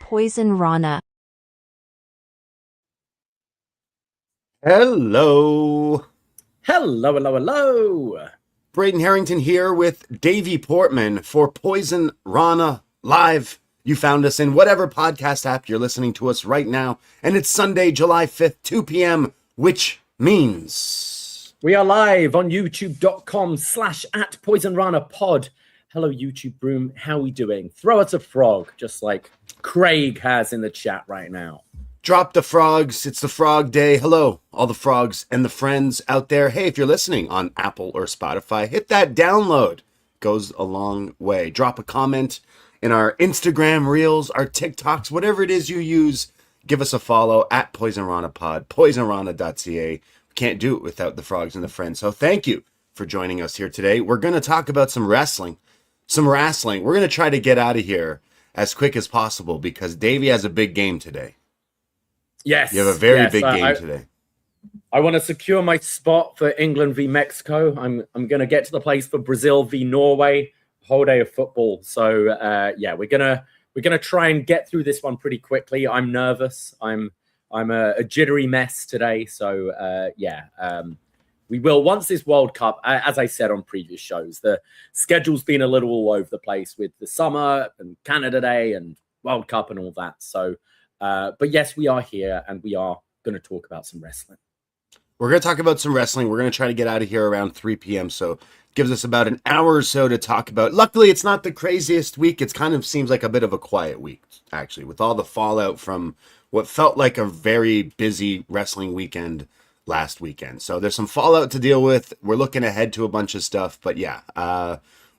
Poisonrana. Hello. Hello. Braden Herrington here with Davie Portman for Poisonrana Live. You found us in whatever podcast app you're listening to us right now. And it's Sunday, July 5th, 2 p.m., which means... we are live on youtube.com/@PoisonRanaPod. Hello, YouTube Broom. How we doing? Throw us a frog, just like Craig has in the chat right now. Drop the frogs. It's the frog day. Hello, all the frogs and the friends out there. Hey, if you're listening on Apple or Spotify, hit that download. Goes a long way. Drop a comment in our Instagram reels, our TikToks, whatever it is you use. Give us a follow at PoisonRanaPod, poisonrana.ca. We can't do it without the frogs and the friends. So thank you for joining us here today. We're going to talk about some wrestling. We're going to try to get out of here as quick as possible because Davie has a big game today. Yes. You have a very big game today. I want to secure my spot for England v Mexico. I'm going to get to the place for Brazil v Norway. Whole day of football. So we're gonna try and get through this one pretty quickly. I'm nervous. I'm a jittery mess today. So we will, once this World Cup, as I said on previous shows, the schedule's been a little all over the place with the summer and Canada Day and World Cup and all that. So, but yes, we are here and we are going to talk about some wrestling. We're going to talk about some wrestling. We're going to try to get out of here around 3 p.m. So it gives us about an hour or so to talk about. Luckily, it's not the craziest week. It kind of seems like a bit of a quiet week, actually, with all the fallout from what felt like a very busy wrestling weekend last weekend. So there's some fallout to deal with. We're looking ahead to a bunch of stuff. But yeah,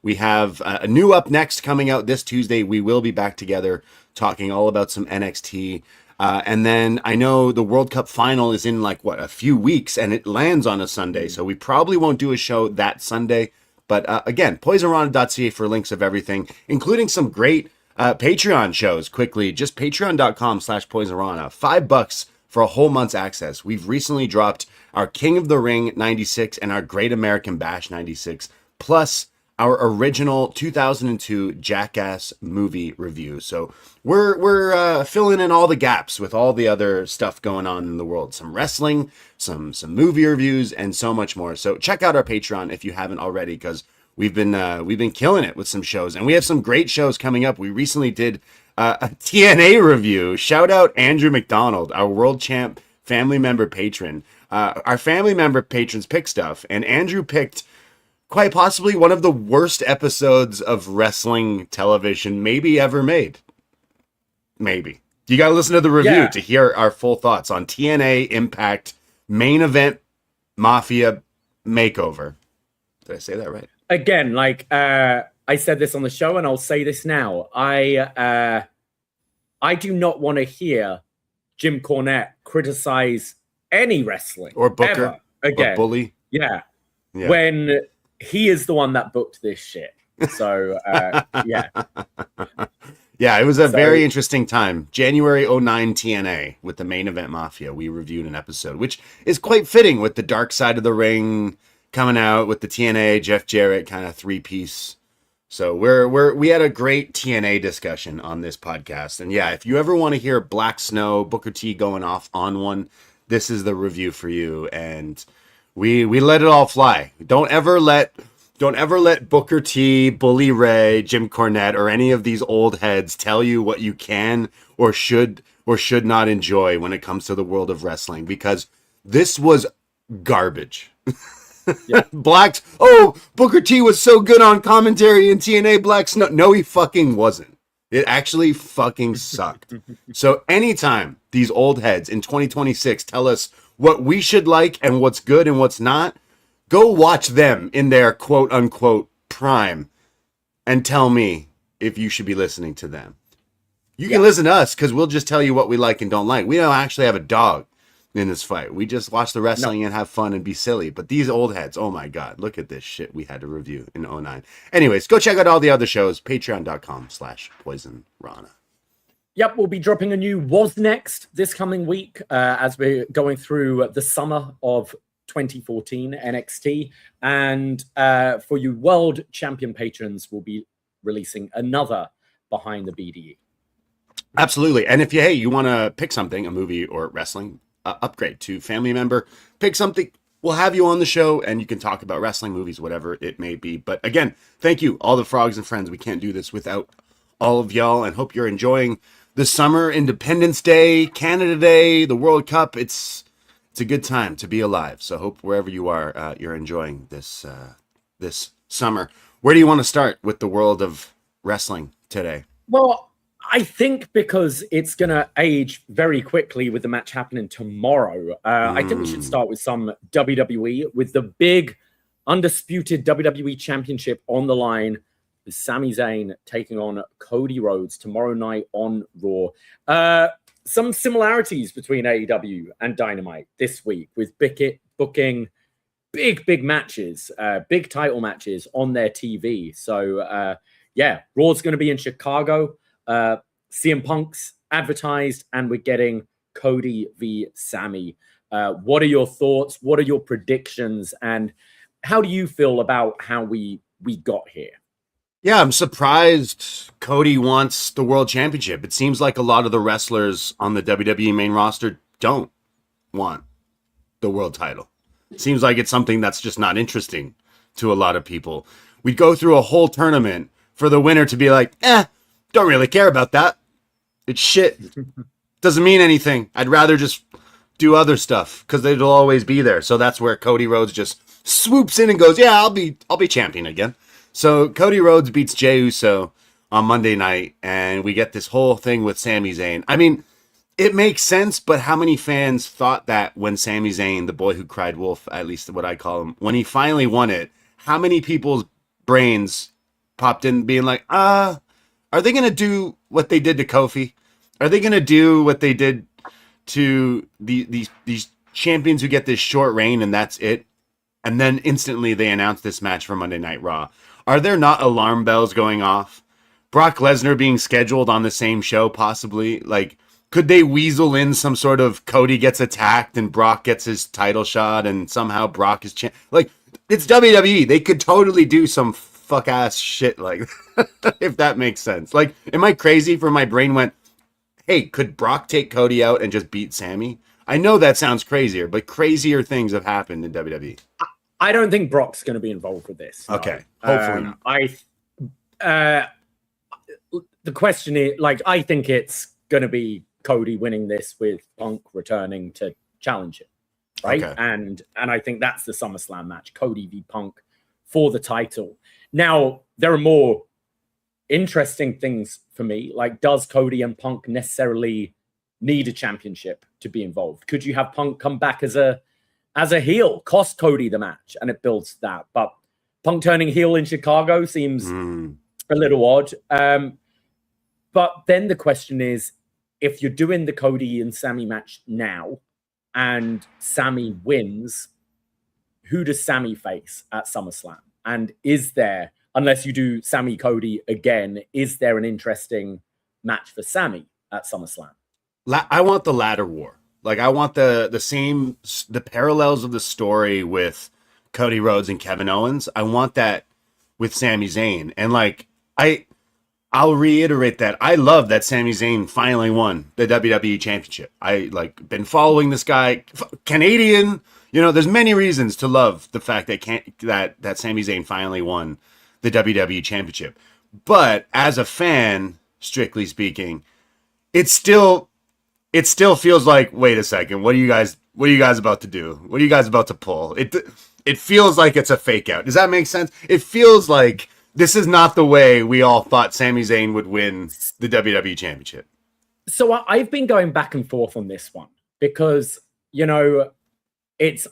we have a new Up Next coming out this Tuesday. We will be back together talking all about some NXT. And then I know the World Cup final is in a few weeks and it lands on a Sunday. So we probably won't do a show that Sunday. But again, poisonrana.ca for links of everything, including some great Patreon shows quickly. Just patreon.com/poisonrana. $5 for a whole month's access. We've recently dropped our King of the Ring 96 and our Great American Bash 96, plus our original 2002 Jackass movie review. So we're filling in all the gaps with all the other stuff going on in the world. Some wrestling, some movie reviews, and so much more. So check out our Patreon if you haven't already, because we've been killing it with some shows, and we have some great shows coming up. We recently did a TNA review. Shout out Andrew McDonald, our world champ family member patron. Our family member patrons pick stuff, and Andrew picked quite possibly one of the worst episodes of wrestling television maybe ever made. Maybe. You got to listen to the review to hear our full thoughts on TNA Impact Main Event Mafia Makeover. Did I say that right? Again, I said this on the show and I'll say this now. I do not want to hear Jim Cornette criticize any wrestling or Booker again. Or Bully. Yeah. When he is the one that booked this shit. So, yeah. Yeah, it was a very interesting time. January 09 TNA with the Main Event Mafia. We reviewed an episode, which is quite fitting with the Dark Side of the Ring coming out with the TNA Jeff Jarrett kind of three-piece. So we had a great TNA discussion on this podcast. And yeah, if you ever want to hear Black Snow, Booker T going off on one, this is the review for you. And we let it all fly. Don't ever let Booker T, Bully Ray, Jim Cornette, or any of these old heads tell you what you can or should not enjoy when it comes to the world of wrestling, because this was garbage. Yeah. Booker T was so good on commentary in TNA Black Snow. No, he fucking wasn't. It actually fucking sucked. So anytime these old heads in 2026 tell us what we should like and what's good and what's not, go watch them in their quote unquote prime and tell me if you should be listening to them. You can listen to us because we'll just tell you what we like and don't like. We don't actually have a dog in this fight. We just watch the wrestling and have fun and be silly. But these old heads, oh my God, look at this shit we had to review in 09. Anyways, go check out all the other shows, patreon.com/poisonrana. Yep, we'll be dropping a new Was Next this coming week as we're going through the summer of 2014 NXT. And for you world champion patrons, we'll be releasing another Behind the BDE. Absolutely. And if you want to pick something, a movie or wrestling, upgrade to family member, pick something. We'll have you on the show and you can talk about wrestling, movies, whatever it may be. But again, thank you, all the frogs and friends. We can't do this without all of y'all, and hope you're enjoying the summer, Independence Day, Canada Day, the World Cup. It's a good time to be alive. So hope wherever you are, you're enjoying this this summer. Where do you want to start with the world of wrestling today? Well, I think because it's going to age very quickly with the match happening tomorrow, I think we should start with some WWE, with the big undisputed WWE Championship on the line. With Sami Zayn taking on Cody Rhodes tomorrow night on Raw. Some similarities between AEW and Dynamite this week, with Bickett booking big matches, big title matches on their TV. So, Raw's going to be in Chicago. CM Punk's advertised, and we're getting Cody v. Sami. What are your thoughts? What are your predictions? And how do you feel about how we got here? Yeah, I'm surprised Cody wants the world championship. It seems like a lot of the wrestlers on the WWE main roster don't want the world title. It seems like it's something that's just not interesting to a lot of people. We'd go through a whole tournament for the winner to be like, don't really care about that. It's shit. Doesn't mean anything. I'd rather just do other stuff because it'll always be there. So that's where Cody Rhodes just swoops in and goes, yeah, I'll be champion again. So Cody Rhodes beats Jey Uso on Monday night, and we get this whole thing with Sami Zayn. I mean, it makes sense, but how many fans thought that when Sami Zayn, the boy who cried wolf, at least what I call him, when he finally won it, how many people's brains popped in being like, are they going to do what they did to Kofi? Are they going to do what they did to these champions who get this short reign and that's it? And then instantly they announce this match for Monday Night Raw. Are there not alarm bells going off? Brock Lesnar being scheduled on the same show, possibly? Like, could they weasel in some sort of Cody gets attacked and Brock gets his title shot and somehow Brock is like, it's WWE. They could totally do some fuck ass shit like if that makes sense. Like, am I crazy for my brain went, hey, could Brock take Cody out and just beat Sami? I know that sounds crazier, but crazier things have happened in WWE. I don't think Brock's going to be involved with this. Okay, no. Hopefully not. The question is, like, I think it's going to be Cody winning this with Punk returning to challenge him, right? Okay. And I think that's the SummerSlam match, Cody v Punk for the title. Now, there are more interesting things for me. Like, does Cody and Punk necessarily need a championship to be involved? Could you have Punk come back as a heel, cost Cody the match, and it builds that? But Punk turning heel in Chicago seems a little odd. But then the question is, if you're doing the Cody and Sami match now and Sami wins, who does Sami face at SummerSlam? And is there, unless you do Sami Cody again, is there an interesting match for Sami at SummerSlam? I want the ladder war. Like, I want the parallels of the story with Cody Rhodes and Kevin Owens. I want that with Sami Zayn. And like, I'll reiterate that I love that Sami Zayn finally won the WWE Championship. I like been following this guy, Canadian. You know, there's many reasons to love the fact that Sami Zayn finally won the WWE Championship. But as a fan, strictly speaking, it still feels like, wait a second, what are you guys about to do? What are you guys about to pull? It feels like it's a fake out. Does that make sense? It feels like this is not the way we all thought Sami Zayn would win the WWE Championship. So I've been going back and forth on this one because, you know,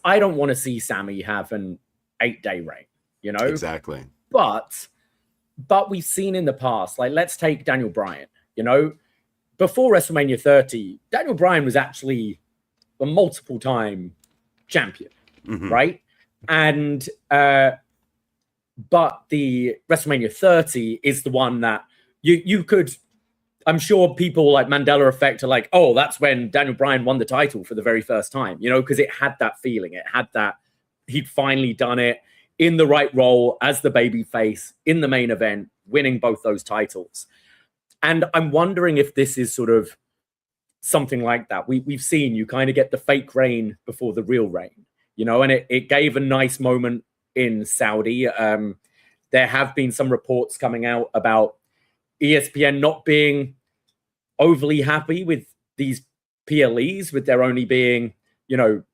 I don't want to see Sami have an 8-day reign, you know? Exactly. But we've seen in the past, like, let's take Daniel Bryan, you know? Before WrestleMania 30, Daniel Bryan was actually a multiple-time champion, right? And but the WrestleMania 30 is the one that you could, I'm sure people like Mandela Effect are like, oh, that's when Daniel Bryan won the title for the very first time, you know, because it had that feeling. It had that he'd finally done it in the right role as the baby face in the main event, winning both those titles. And I'm wondering if this is sort of something like that. We've seen you kind of get the fake rain before the real rain, and it gave a nice moment in Saudi. There have been some reports coming out about ESPN not being overly happy with these PLEs, with there only being, 2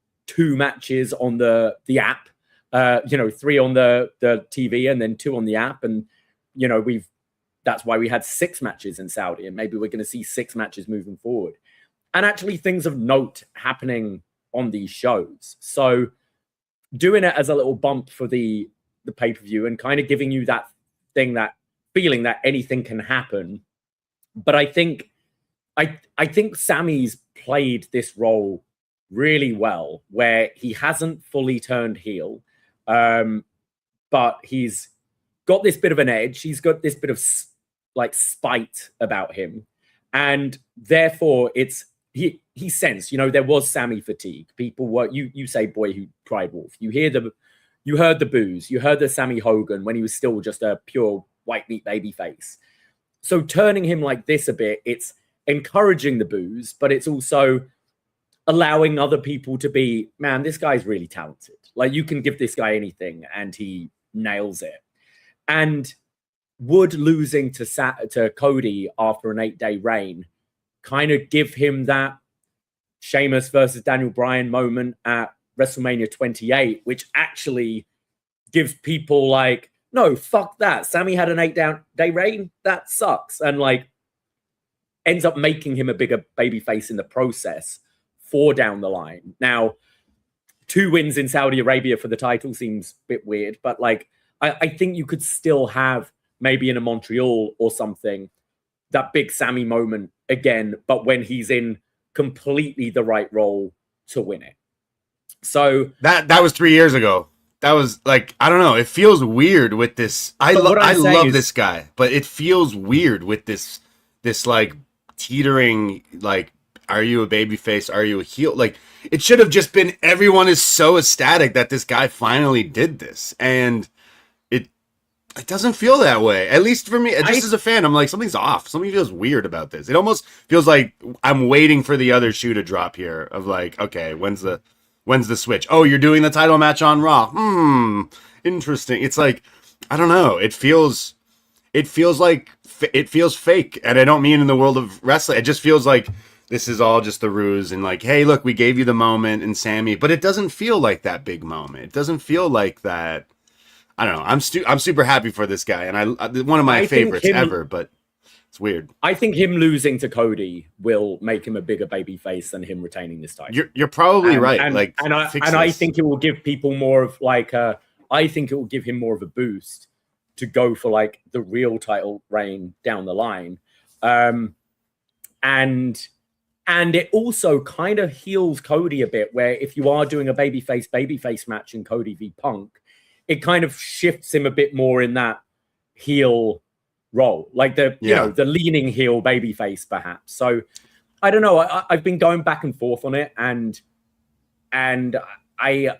matches on the app, 3 on the TV and then 2 on the app. And, that's why we had 6 matches in Saudi, and maybe we're going to see 6 matches moving forward. And actually things of note happening on these shows. So doing it as a little bump for the pay-per-view and kind of giving you that thing, that feeling that anything can happen. But I think Sami's played this role really well, where he hasn't fully turned heel, but he's got this bit of an edge. He's got this bit of spite about him, and therefore he sensed, there was Sami fatigue. People were you say boy who cried wolf. You heard the boos. You heard the Sami Hogan when he was still just a pure white meat baby face. So turning him like this a bit, it's encouraging the boos, but it's also allowing other people to be, man, this guy's really talented. Like, you can give this guy anything and he nails it. And would losing to Cody after an 8-day reign kind of give him that Sheamus versus Daniel Bryan moment at WrestleMania 28, which actually gives people like, no, fuck that. Sami had an 8-day reign. That sucks. And ends up making him a bigger babyface in the process for down the line. Now, 2 wins in Saudi Arabia for the title seems a bit weird, but I think you could still have maybe in a Montreal or something, that big Sami moment again, but when he's in completely the right role to win it. So that was 3 years ago. That was I don't know. It feels weird with this. I love this guy, but it feels weird with this teetering, are you a babyface? Are you a heel? It should have just been, everyone is so ecstatic that this guy finally did this. And it doesn't feel that way. At least for me, just as a fan, I'm like, something's off. Something feels weird about this. It almost feels like I'm waiting for the other shoe to drop here of okay, when's the switch? Oh, you're doing the title match on Raw. Interesting. It's I don't know. It feels fake. And I don't mean in the world of wrestling. It just feels like this is all just a ruse and hey, look, we gave you the moment in Sami, but it doesn't feel like that big moment. It doesn't feel like that. I don't know. I'm super happy for this guy, and one of my favorites ever, but it's weird. I think him losing to Cody will make him a bigger baby face than him retaining this title. You're probably right. I think it will give people more of I think it will give him more of a boost to go for the real title reign down the line. And it also kind of heals Cody a bit, where if you are doing a babyface match in Cody v Punk, it kind of shifts him a bit more in that heel role, the leaning heel babyface perhaps. So I don't know. I've been going back and forth on it, and I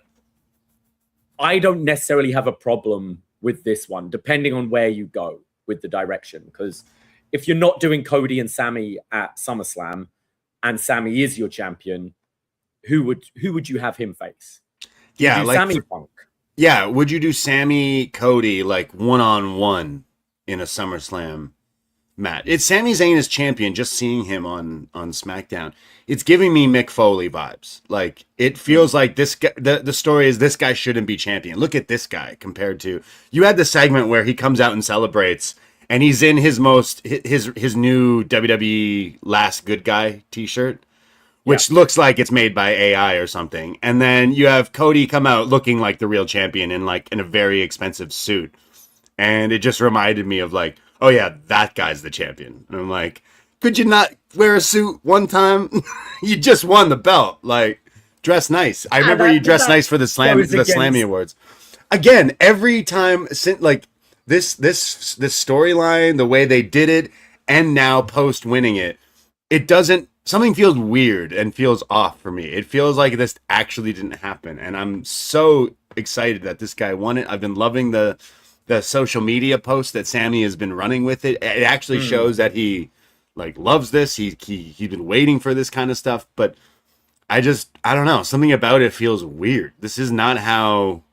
don't necessarily have a problem with this one, depending on where you go with the direction. Because if you're not doing Cody and Sami at SummerSlam, and Sami is your champion, who would you have him face? Yeah, Sami Punk. Yeah, would you do Sami Cody one-on-one in a SummerSlam match? It's Sami Zayn as champion, just seeing him on SmackDown. It's giving me Mick Foley vibes. It feels like this guy, the story is this guy shouldn't be champion. Look at this guy compared to, you had the segment where he comes out and celebrates and he's in his new WWE Last Good Guy t-shirt, which looks like it's made by AI or something. And then you have Cody come out looking like the real champion in a very expensive suit. And it just reminded me of oh yeah, that guy's the champion. And I'm like, could you not wear a suit one time? You just won the belt. Dress nice. I remember you dressed nice for the Slammy Awards. Again, every time since this storyline, the way they did it, and now post winning it, something feels weird and feels off for me. It feels like this actually didn't happen. And I'm so excited that this guy won it. I've been loving the the social media post that Sami has been running with it. It actually shows that he like loves this. He's been waiting for this kind of stuff. But I don't know. Something about it feels weird. This is not how.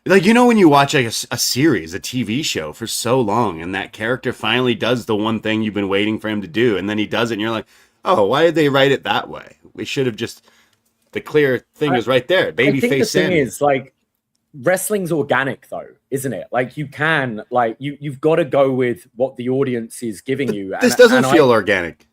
Like, you know, when you watch like a series, a TV show for so long, and that character finally does the one thing you've been waiting for him to do, and then he does it, and you're like, oh, why did they write it that way? We should have just, the clear thing is right there. Babyface Sami. The thing is, like, wrestling's organic, though, isn't it? Like, you can, like, you've got to go with what the audience is giving you. This doesn't feel organic.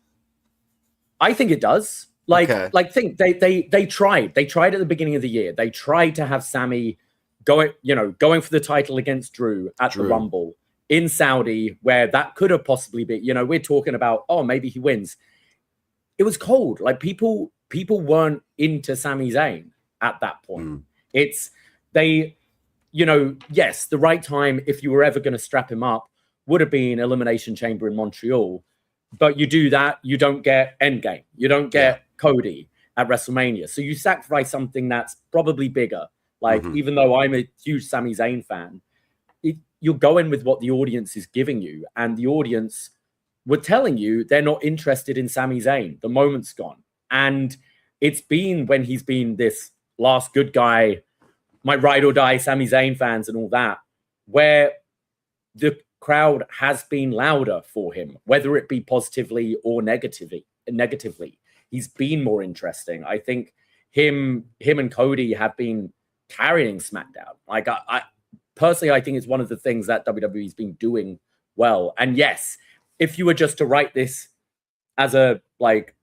I think it does. Like, think they tried. They tried at the beginning of the year. They tried to have Sami going for the title against Drew at the Rumble in Saudi, where that could have possibly been, we're talking about, oh, maybe he wins. It was cold. Like, people weren't into Sami Zayn at that point. Yes, the right time, if you were ever going to strap him up, would have been Elimination Chamber in Montreal. But you do that, you don't get Endgame. You don't get Cody at WrestleMania. So you sacrifice something that's probably bigger. Like, even though I'm a huge Sami Zayn fan, you're going with what the audience is giving you. And the audience were telling you they're not interested in Sami Zayn. The moment's gone. And it's been when he's been this last good guy, my ride or die Sami Zayn fans and all that, where the crowd has been louder for him, whether it be positively or negatively. He's been more interesting. I think him and Cody have been carrying SmackDown. Like, I personally, I think it's one of the things that WWE's been doing well. And yes, if you were just to write this as a, like,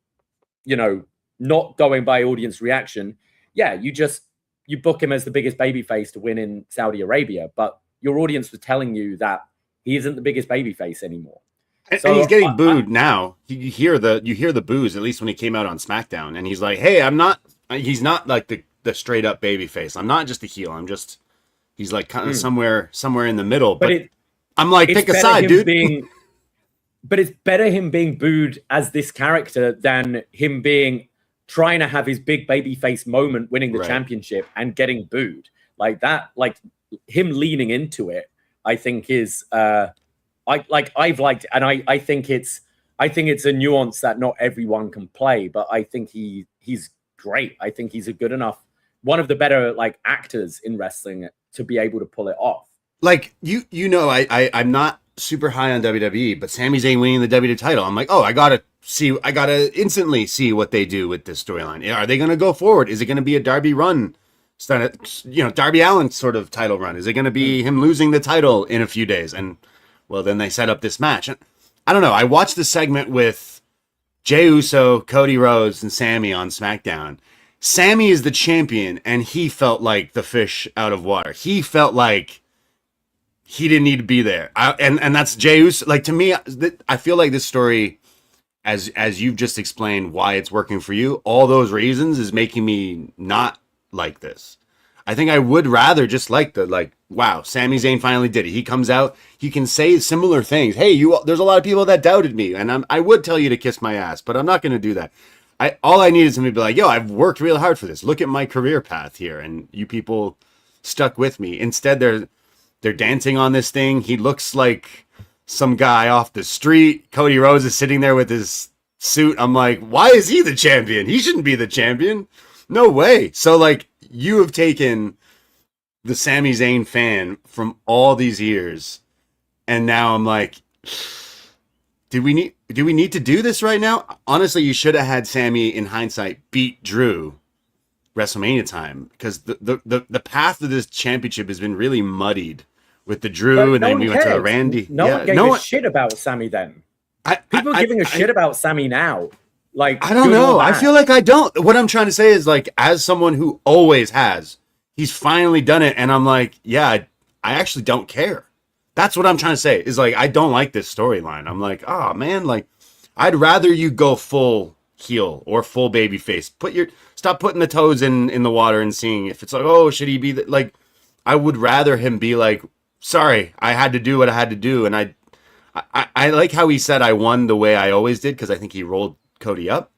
not going by audience reaction, you book him as the biggest babyface to win in Saudi Arabia, but your audience was telling you that he isn't the biggest babyface anymore. And he's getting booed now. You hear the boos, at least when he came out on SmackDown, and he's like, hey, he's not like the straight up babyface. I'm not just a heel. He's like kind of somewhere in the middle. But I'm like, pick a side, dude. But it's better him being booed as this character than him trying to have his big babyface moment, winning the championship and getting booed like that. Like, him leaning into it, I think is I've liked it, and I think it's a nuance that not everyone can play, but I think he's great. I think he's a good enough, one of the better like actors in wrestling to be able to pull it off. Like, I'm not super high on WWE, but Sami Zayn winning the WWE title, I'm like, oh, I gotta instantly see what they do with this storyline. Are they gonna go forward? Is it gonna be a Darby run? Darby Allin sort of title run? Is it gonna be him losing the title in a few days? And well, then they set up this match. I don't know. I watched the segment with Jey Uso, Cody Rhodes, and Sami on SmackDown. Sami is the champion, and he felt like the fish out of water. He felt like he didn't need to be there. And that's Jey Uso. Like, to me, I feel like this story, as you've just explained why it's working for you, all those reasons is making me not like this. I think I would rather just wow, Sami Zayn finally did it. He comes out, he can say similar things. Hey, there's a lot of people that doubted me, and I would tell you to kiss my ass, but I'm not going to do that. All I need is him to be like, yo, I've worked real hard for this. Look at my career path here, and you people stuck with me. Instead, they're dancing on this thing. He looks like some guy off the street. Cody Rhodes is sitting there with his suit. I'm like, why is he the champion? He shouldn't be the champion. No way. So, like, you have taken the Sami Zayn fan from all these years, and now I'm like, do we need to do this right now? Honestly, you should have had Sami, in hindsight, beat Drew WrestleMania time, because the path to this championship has been really muddied with the Drew, and then we went to Randy. No one gave a shit about Sami then. People are giving a shit about Sami now. Like, I don't know. I feel like I don't. What I'm trying to say is, like, as someone who always has, he's finally done it, and I'm like, yeah, I actually don't care. That's what I'm trying to say. Is like, I don't like this storyline. I'm like, oh man, like, I'd rather you go full heel or full baby face. Stop putting the toes in the water and seeing if it's like, oh, should he be like? I would rather him be like, sorry, I had to do what I had to do, and I like how he said I won the way I always did, because I think he rolled Cody up,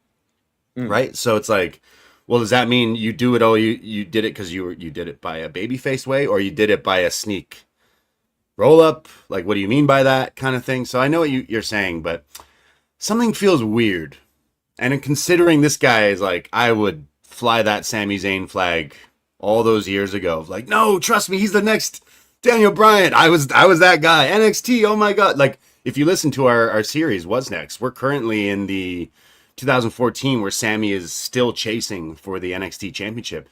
right? So it's like, well, does that mean you do it all? You did it because you did it by a babyface way, or you did it by a sneak roll up, like what do you mean by that kind of thing. So I know what you're saying, but something feels weird. And in considering this guy is like, I would fly that Sami Zayn flag all those years ago. Like, no, trust me, he's the next Daniel Bryan. I was that guy. NXT, oh my God. Like, if you listen to our series, What's Next? We're currently in the 2014 where Sami is still chasing for the NXT championship.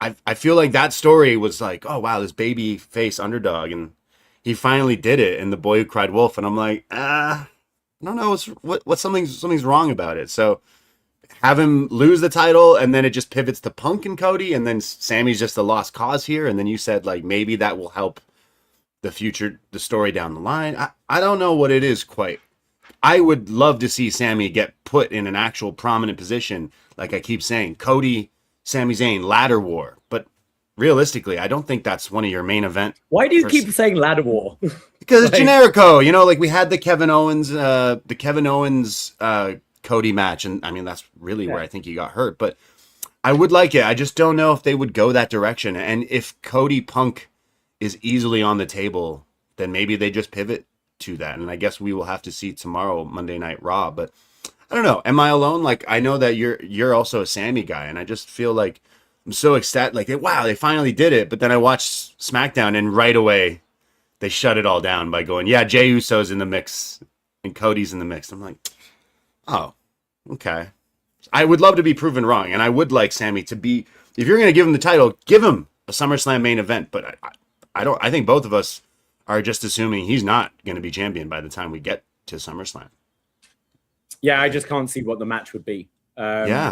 I feel like that story was like, oh wow, this baby face underdog, and he finally did it, and the boy who cried wolf, and I'm like, I don't know, what something's wrong about it. So have him lose the title, and then it just pivots to Punk and Cody, and then Sammy's just a lost cause here, and then you said like maybe that will help the story down the line. I don't know what it is quite. I would love to see Sami get put in an actual prominent position, like I keep saying, Cody, Sami Zayn, ladder war. But realistically, I don't think that's one of your main event. Why do you keep saying ladder war? Because it's generico, you know, like we had the Kevin Owens Cody match, and I mean that's really where I think he got hurt. But I would like it. I just don't know if they would go that direction. And if Cody Punk is easily on the table, then maybe they just pivot to that. And I guess we will have to see tomorrow, Monday Night Raw. But I don't know. Am I alone? Like, I know that you're also a Sami guy, and I just feel like I'm so ecstatic. Like, wow, they finally did it. But then I watched SmackDown, and right away they shut it all down by going, yeah, Jey Uso's in the mix and Cody's in the mix. I'm like, oh, okay. I would love to be proven wrong, and I would like Sami to be. If you're going to give him the title, give him a SummerSlam main event. But I don't. I think both of us are just assuming he's not going to be champion by the time we get to SummerSlam. Yeah, I just can't see what the match would be. We're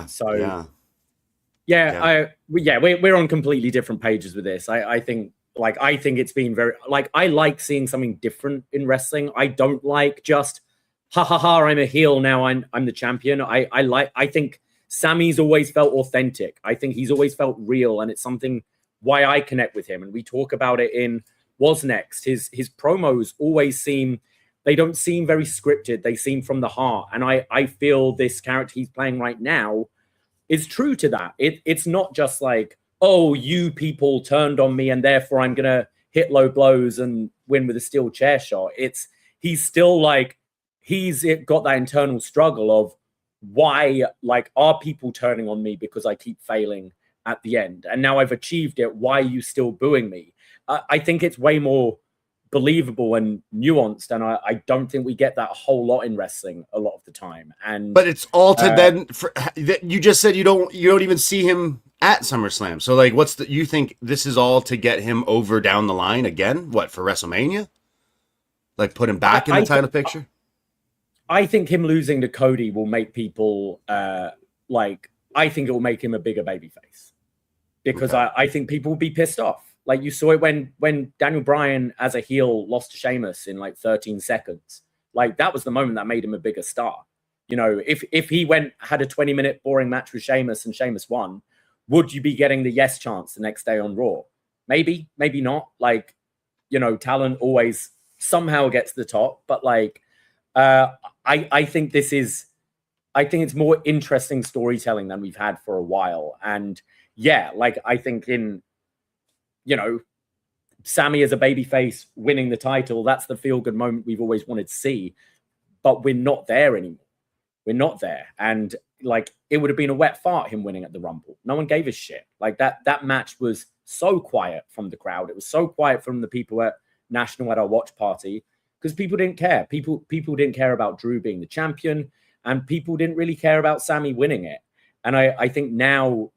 on completely different pages with this. I think it's been very like I like seeing something different in wrestling. I don't like just ha ha ha. I'm a heel now. I'm the champion. I think Sami's always felt authentic. I think he's always felt real, and it's something why I connect with him. And we talk about it in What's Next. His promos always seem. They don't seem very scripted. They seem from the heart. And I feel this character he's playing right now is true to that. It's not just like, oh, you people turned on me and therefore I'm going to hit low blows and win with a steel chair shot. He's still like, he's got that internal struggle of why, like, are people turning on me because I keep failing at the end? And now I've achieved it. Why are you still booing me? I think it's way more believable and nuanced, and I don't think we get that a whole lot in wrestling a lot of the time. But it's all to then. You just said you don't even see him at SummerSlam. So like, you think this is all to get him over down the line again? What, for WrestleMania? Like put him back in the title picture? I think him losing to Cody will make people I think it will make him a bigger babyface because I think people will be pissed off. Like you saw it when Daniel Bryan as a heel lost to Sheamus in like 13 seconds. Like that was the moment that made him a bigger star. You know, if he had a 20-minute boring match with Sheamus and Sheamus won, would you be getting the yes chance the next day on Raw? Maybe, maybe not. Like, you know, talent always somehow gets to the top. But like, I think it's more interesting storytelling than we've had for a while. And yeah, like I think Sami as a babyface winning the title, that's the feel-good moment we've always wanted to see. But we're not there anymore. We're not there. And like, it would have been a wet fart him winning at the Rumble. No one gave a shit. Like that match was so quiet from the crowd. It was so quiet from the people at National at our watch party because people didn't care. People didn't care about Drew being the champion, and people didn't really care about Sami winning it. And I think now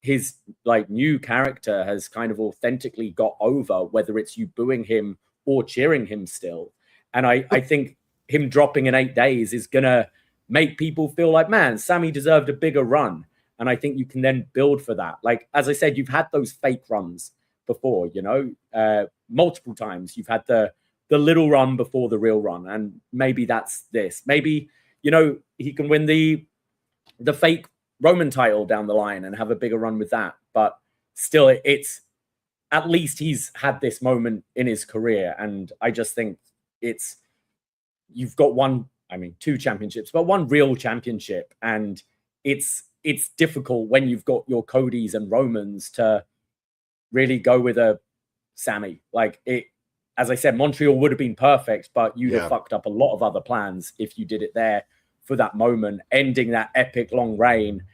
his like new character has kind of authentically got over, whether it's you booing him or cheering him still. And I think him dropping in 8 days is going to make people feel like, man, Sami deserved a bigger run. And I think you can then build for that. Like, as I said, you've had those fake runs before, multiple times. You've had the little run before the real run. And maybe that's this. Maybe, he can win the fake Roman title down the line and have a bigger run with that. But still, it's at least he's had this moment in his career. And I just think you've got two championships, but one real championship. And it's difficult when you've got your Codys and Romans to really go with a Sami. Like as I said, Montreal would have been perfect, but you'd have Yeah. fucked up a lot of other plans if you did it there for that moment, ending that epic long reign.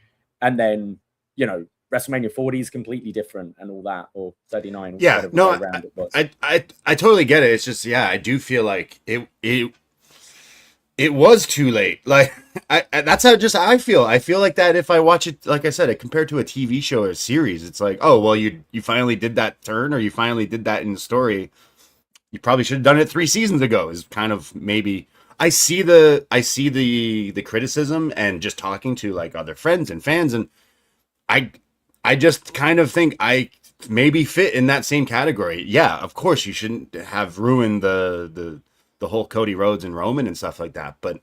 And then, you know, WrestleMania 40 is completely different and all that, or 39, or Yeah, whatever no, way around it was. I totally get it. It's just, yeah, I do feel like it was too late. Like, that's how just I feel. I feel like that if I watch it, like I said, compared to a TV show or a series, it's like, oh, well, you finally did that turn, or you finally did that in the story. You probably should have done it 3 seasons ago. Is kind of maybe I see the criticism, and just talking to like other friends and fans, and I just kind of think I maybe fit in that same category. Yeah, of course you shouldn't have ruined the whole Cody Rhodes and Roman and stuff like that, but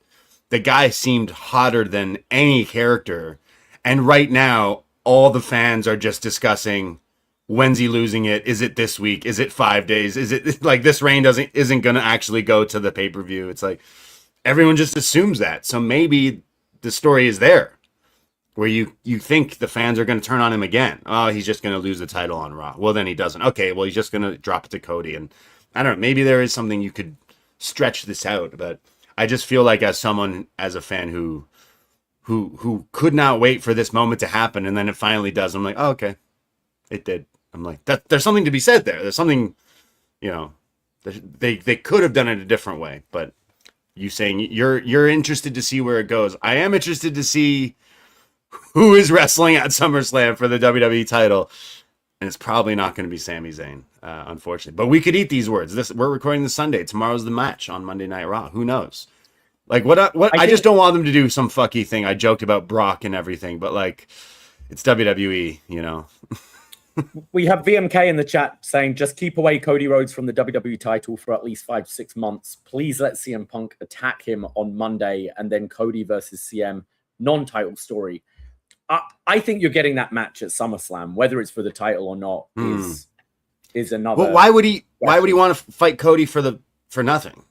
the guy seemed hotter than any character, and right now all the fans are just discussing, when's he losing it? Is it this week? Is it 5 days? Is it like this reign isn't gonna actually go to the pay-per-view? It's like everyone just assumes that. So maybe the story is there, where you think the fans are going to turn on him again. Oh, he's just going to lose the title on Raw. Well, then he doesn't. Okay, well, he's just going to drop it to Cody. And I don't know, maybe there is something you could stretch this out. But I just feel like as a fan who could not wait for this moment to happen, and then it finally does, I'm like, oh, okay, it did. I'm like, there's something to be said there. There's something, you know, they could have done it a different way. But you saying you're interested to see where it goes. I am interested to see who is wrestling at SummerSlam for the WWE title, and it's probably not going to be Sami Zayn, unfortunately. But we could eat these words. We're recording this Sunday. Tomorrow's the match on Monday Night Raw. Who knows? Like I just don't want them to do some fucky thing. I joked about Brock and everything, but like, it's WWE, you know. We have VMK in the chat saying, just keep away Cody Rhodes from the WWE title for at least 5 to 6 months. Please let CM Punk attack him on Monday, and then Cody versus CM non-title story. I think you're getting that match at SummerSlam, whether it's for the title or not, is another. Well, why would he want to fight Cody for nothing?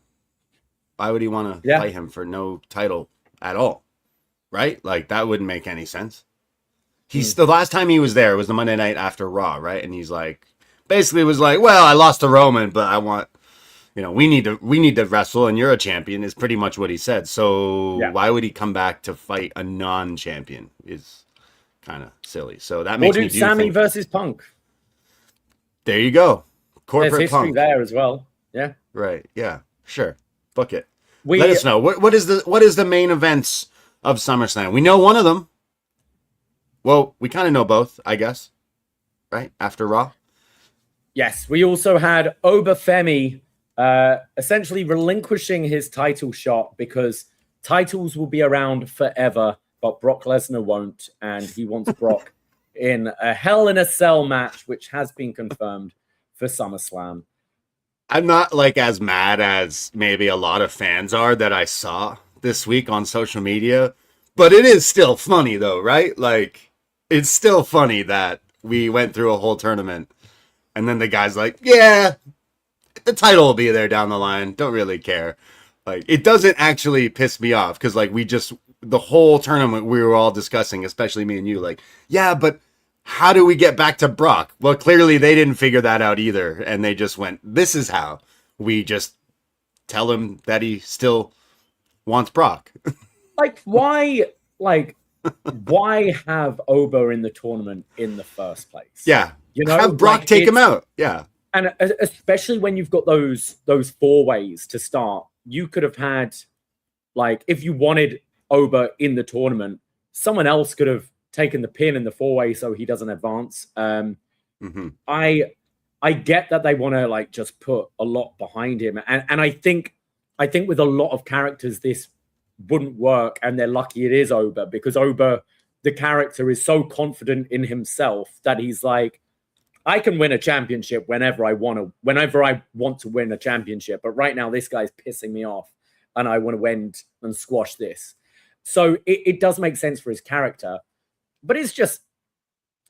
Why would he want to fight him for no title at all? Right? Like, that wouldn't make any sense. The last time he was there was the Monday night after Raw, right? And he's like, basically was like, well, I lost to Roman, but I want, you know, we need to wrestle, and you're a champion, is pretty much what he said. So why would he come back to fight a non-champion? Is kind of silly. So that makes me do Sami versus Punk. There you go. Corporate There's history Punk there as well. Yeah. Right. Yeah. Sure. Book it. Let us know. What is the main events of SummerSlam? We know one of them. Well, we kind of know both, I guess. Right? After Raw. Yes. We also had Oba Femi essentially relinquishing his title shot, because titles will be around forever, but Brock Lesnar won't, and he wants Brock in a Hell in a Cell match, which has been confirmed for SummerSlam. I'm not like as mad as maybe a lot of fans are that I saw this week on social media, but it is still funny though, right? Like, it's still funny that we went through a whole tournament, and then the guy's like, yeah, the title will be there down the line. Don't really care. Like, it doesn't actually piss me off, because like the whole tournament we were all discussing, especially me and you, like, yeah, but how do we get back to Brock? Well, clearly they didn't figure that out either, and they just went, this is how we just tell him that he still wants Brock. Like, why have Oba in the tournament in the first place? Yeah. You know, have Brock take him out. Yeah. And especially when you've got those 4 ways to start, you could have had, like, if you wanted Oba in the tournament, someone else could have taken the pin in the 4-way so he doesn't advance. I get that they want to like just put a lot behind him, and I think with a lot of characters this wouldn't work, and they're lucky it is Oba, because Oba, the character, is so confident in himself that he's like, I can win a championship whenever I want to win a championship, but right now this guy's pissing me off, and I want to end and squash this. So it does make sense for his character, but it's just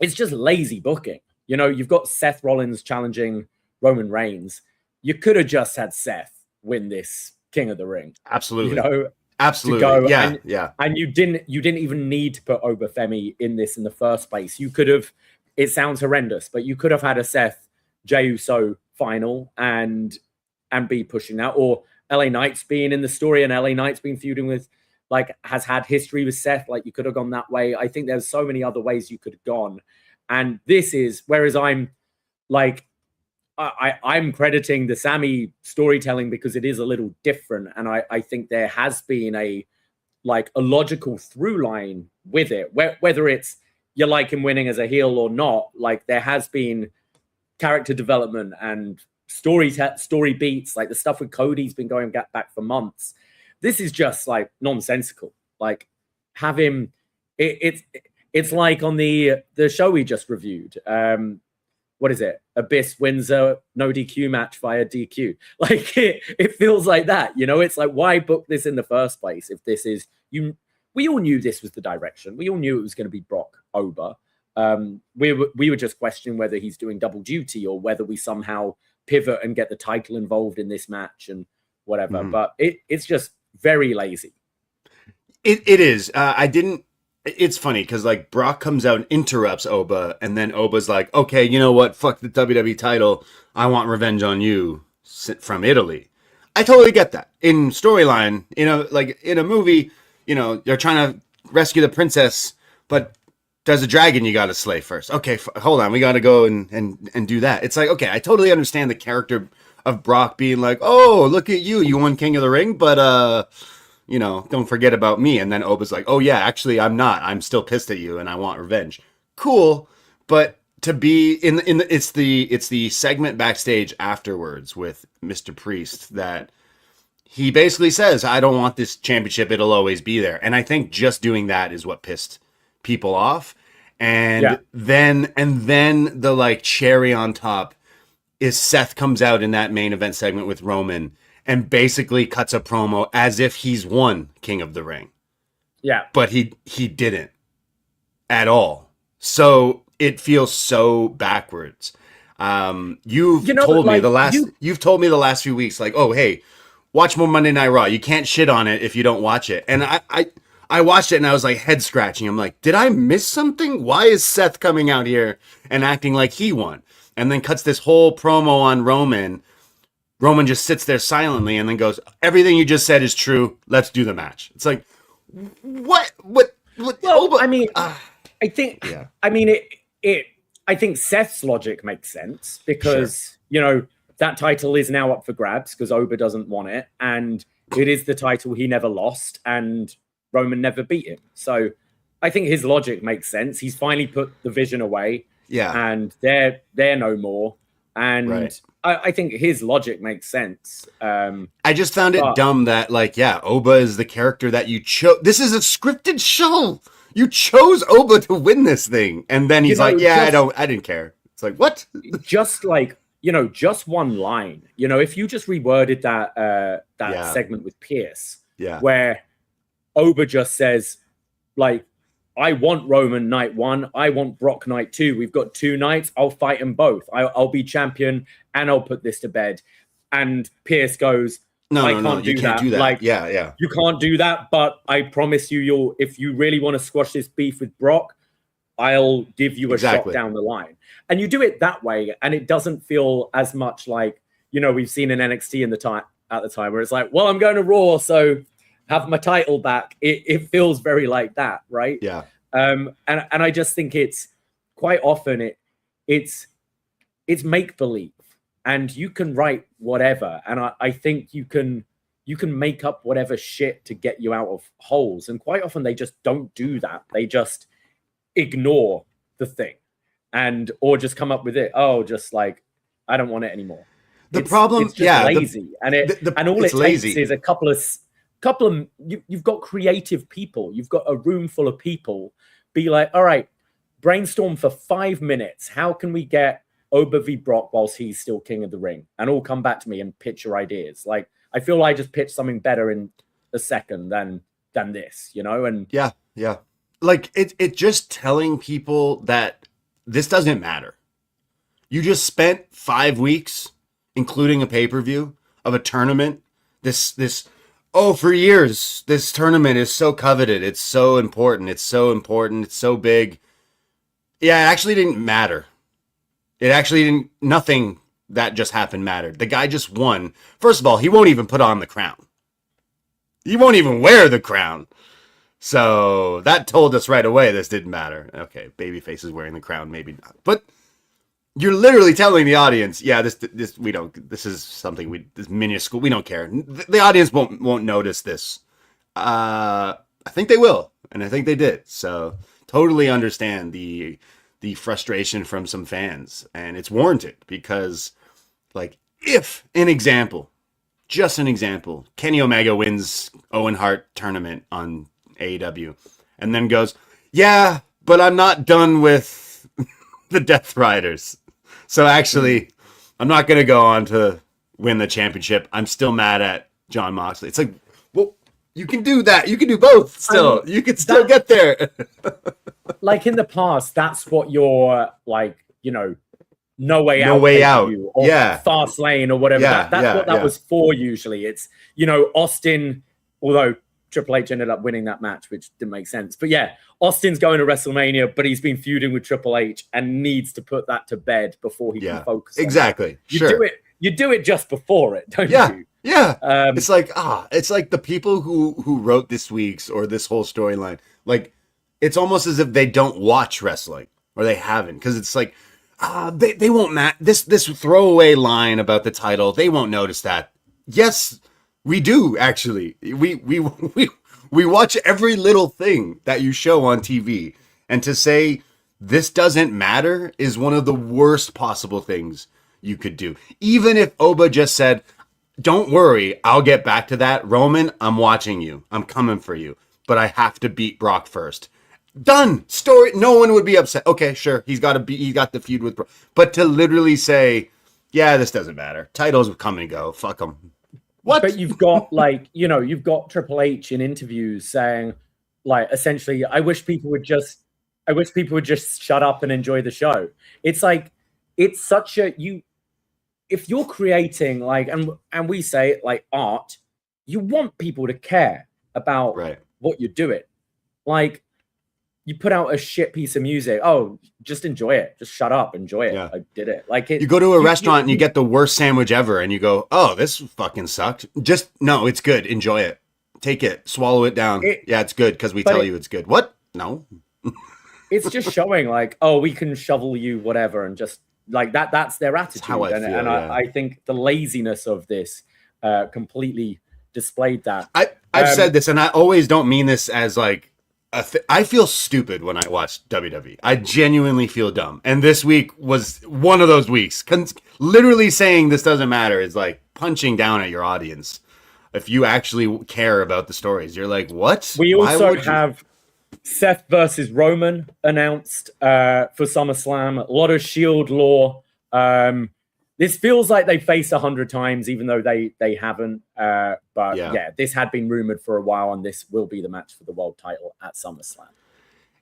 lazy booking. You know, you've got Seth Rollins challenging Roman Reigns. You could have just had Seth win this King of the Ring. Absolutely. You know, absolutely. To go. Yeah. And you didn't even need to put Oba Femi in this in the first place. You could have. It sounds horrendous, but you could have had a Seth Jey Uso final, and and be pushing that, or LA Knight's being in the story and LA Knight's been feuding with, like, has had history with Seth. Like, you could have gone that way. I think there's so many other ways you could have gone. And this is, whereas I'm like, I'm crediting the Sami storytelling because it is a little different. And I think there has been a logical through line with it, whether it's you like him winning as a heel or not. Like, there has been character development and story beats, like the stuff with Cody's been going back for months. This is just like nonsensical. Like, have him. It's like on the show we just reviewed. What is it? Abyss wins a no DQ match via DQ. Like, it feels like that. You know, it's like, why book this in the first place if this is you? We all knew this was the direction. We all knew it was going to be Brock Oba. We were just questioning whether he's doing double duty or whether we somehow pivot and get the title involved in this match and whatever. But it's just very lazy. It is. It's funny because, like, Brock comes out and interrupts Oba, and then Oba's like, okay, you know what? Fuck the WWE title. I want revenge on you from Italy. I totally get that. In storyline, like in a movie, they're trying to rescue the princess, but there's a dragon you got to slay first. Okay, hold on. We got to go and do that. It's like, okay, I totally understand the character of Brock being like, oh, look at you. You won King of the Ring, but, don't forget about me. And then Oba's like, oh, yeah, actually, I'm not. I'm still pissed at you, and I want revenge. Cool, but to be it's the segment backstage afterwards with Mr. Priest that he basically says, I don't want this championship. It'll always be there. And I think just doing that is what pissed people off. And then the like cherry on top is Seth comes out in that main event segment with Roman and basically cuts a promo as if he's won King of the Ring. Yeah. But he didn't at all. So it feels so backwards. You've told me the last few weeks, like, oh, hey, watch more Monday Night Raw. You can't shit on it if you don't watch it. And I watched it and I was like head scratching. I'm like, did I miss something? Why is Seth coming out here and acting like he won? And then cuts this whole promo on Roman. Roman just sits there silently and then goes, everything you just said is true. Let's do the match. It's like, what? Well, I mean, I think, yeah. I mean, I think Seth's logic makes sense because, that title is now up for grabs because Oba doesn't want it. And it is the title he never lost and Roman never beat him. So I think his logic makes sense. He's finally put the vision away. Yeah. And they're no more. And right. I think his logic makes sense. I just found it dumb that, like, Oba is the character that you chose. This is a scripted show. You chose Oba to win this thing. And then he's like, I didn't care. It's like, what? Just like, just one line. If you just reworded that segment with Pierce, where Oba just says, like, I want Roman night 1. I want Brock night 2. We've got 2 nights. I'll fight them both. I'll be champion and I'll put this to bed. And Pierce goes, I can't do that. Like, you can't do that. But I promise you, if you really want to squash this beef with Brock, I'll give you a shot down the line. And you do it that way. And it doesn't feel as much like, we've seen in NXT at the time where it's like, well, I'm going to Raw. So have my title back. It feels very like that, right? Yeah. And I just think it's quite often it's make believe, and you can write whatever, and I think you can make up whatever shit to get you out of holes, and quite often they just don't do that. They just ignore the thing, or just come up with it. Oh, just like I don't want it anymore. It's just lazy, and all it takes is a couple of you've got creative people. You've got a room full of people. Be like, all right, brainstorm for 5 minutes. How can we get Oba v Brock whilst he's still King of the Ring? And all come back to me and pitch your ideas. Like, I feel like I just pitched something better in a second than this, And yeah. Like it just telling people that this doesn't matter. You just spent 5 weeks, including a pay-per-view of a tournament. For years, this tournament is so coveted. It's so important. It's so big. Yeah, it actually didn't matter. Nothing that just happened mattered. The guy just won. First of all, he won't even put on the crown. He won't even wear the crown. So that told us right away this didn't matter. Okay, babyface is wearing the crown, maybe not. But you're literally telling the audience, yeah, this is something this minuscule, we don't care. The audience won't notice this. I think they will, and I think they did. So totally understand the frustration from some fans, and it's warranted because, like, if an example, just an example, Kenny Omega wins Owen Hart tournament on AEW, and then goes, yeah, but I'm not done with the Death Riders. So actually, I'm not going to go on to win the championship. I'm still mad at Jon Moxley. It's like, well, you can do that. You can do both still. You can still get there. Like in the past, that's what your, like, you know, No Way Out. No Way Out. Or Fast Lane or whatever. Yeah, That's what that was for usually. It's, you know, Austin, although Triple H ended up winning that match, which didn't make sense. But yeah, Austin's going to WrestleMania, but he's been feuding with Triple H and needs to put that to bed before he can focus on exactly. it. You do it just before it, don't you? Yeah. It's like the people who wrote this week's or this whole storyline, like, it's almost as if they don't watch wrestling or they haven't, because it's like, they won't this throwaway line about the title, they won't notice that. Yes, we do, actually. We watch every little thing that you show on TV, and to say this doesn't matter is one of the worst possible things you could do. Even if Oba just said, don't worry, I'll get back to that. Roman, I'm watching you. I'm coming for you. But I have to beat Brock first. Done. Story. No one would be upset. Okay, sure. He got the feud with Brock. But to literally say, yeah, this doesn't matter. Titles will come and go. Fuck them. What? But you've got, like, you know, you've got Triple H in interviews saying, like, essentially, I wish people would just shut up and enjoy the show. It's like, it's such a, if you're creating, like, and we say, like, art, you want people to care about what you're doing. Like, you put out a shit piece of music. Oh, just enjoy it. Just shut up. Enjoy it. Yeah. I did it. Like, you go to a restaurant and you get the worst sandwich ever, and you go, "Oh, this fucking sucked." Just no, it's good. Enjoy it. Take it. Swallow it down. Yeah, it's good because we tell you it's good. What? No. It's just showing, like, oh, we can shovel you whatever, and just like that. That's their attitude. That's how I feel, and I think the laziness of this completely displayed that. I've said this, and I always don't mean this as like. I feel stupid when I watch WWE. I genuinely feel dumb. And this week was one of those weeks. Literally saying this doesn't matter is like punching down at your audience. If you actually care about the stories, you're like, what? We also have Seth versus Roman announced for SummerSlam. A lot of Shield lore. This feels like they faced 100 times, even though they haven't. But yeah, this had been rumored for a while, and this will be the match for the world title at SummerSlam.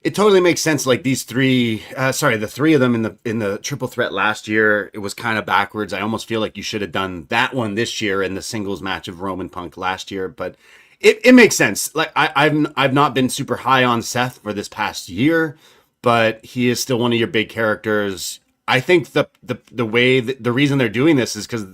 It totally makes sense. Like these the three of them in the triple threat last year, it was kind of backwards. I almost feel like you should have done that one this year in the singles match of Roman Punk last year, but it makes sense. Like I've not been super high on Seth for this past year, but he is still one of your big characters. I think the way the reason they're doing this is because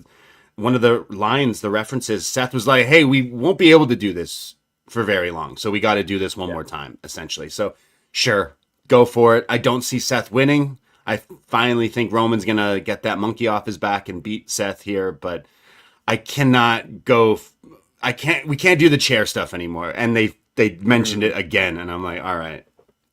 one of the lines, the references, Seth was like, "Hey, we won't be able to do this for very long, so we got to do this one more time," essentially. So, sure, go for it. I don't see Seth winning. I finally think Roman's gonna get that monkey off his back and beat Seth here, but I cannot go. We can't do the chair stuff anymore. And they mentioned it again, and I'm like, all right,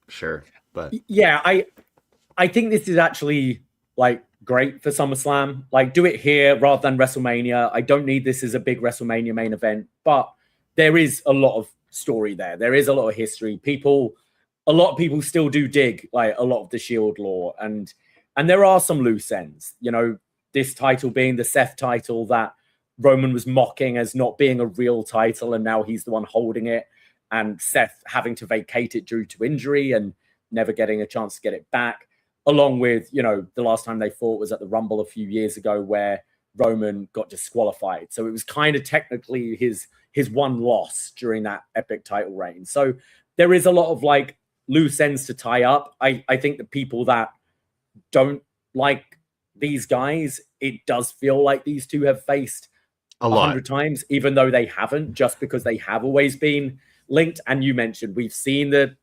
sure, but yeah, I think this is actually like great for SummerSlam. Like, do it here rather than WrestleMania. I don't need this as a big WrestleMania main event, but there is a lot of story there. There is a lot of history. A lot of people still do dig like a lot of the Shield lore, and there are some loose ends. You know, this title being the Seth title that Roman was mocking as not being a real title, and now he's the one holding it, and Seth having to vacate it due to injury and never getting a chance to get it back. Along with, you know, the last time they fought was at the Rumble a few years ago where Roman got disqualified. So it was kind of technically his one loss during that epic title reign. So there is a lot of like loose ends to tie up. I think the people that don't like these guys, it does feel like these two have faced a 100 times, even though they haven't, just because they have always been linked. And you mentioned we've seen the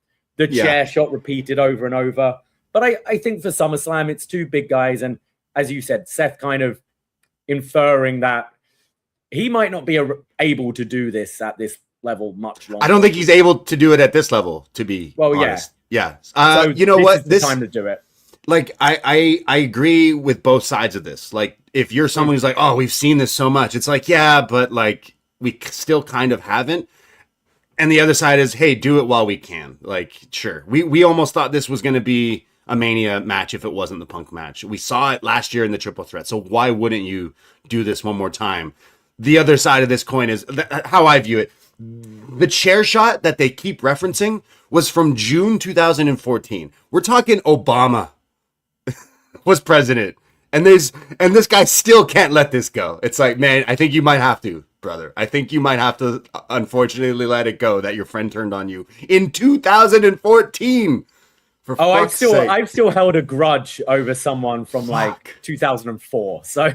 chair shot repeated over and over. But I think for SummerSlam, it's two big guys. And as you said, Seth kind of inferring that he might not be able to do this at this level much longer. I don't think he's able to do it at this level, to be honest. Yeah. So you know what? This is the time to do it. Like, I agree with both sides of this. Like, if you're someone who's like, oh, we've seen this so much, it's like, yeah, but like, we still kind of haven't. And the other side is, hey, do it while we can. Like, sure. We almost thought this was going to be a Mania match if it wasn't the Punk match. We saw it last year in the Triple Threat. So why wouldn't you do this one more time? The other side of this coin is how I view it. The chair shot that they keep referencing was from June 2014. We're talking Obama was president, and this guy still can't let this go. It's like, man, I think you might have to, brother. I think you might have to, unfortunately, let it go that your friend turned on you in 2014. I've still held a grudge over someone from like 2004. So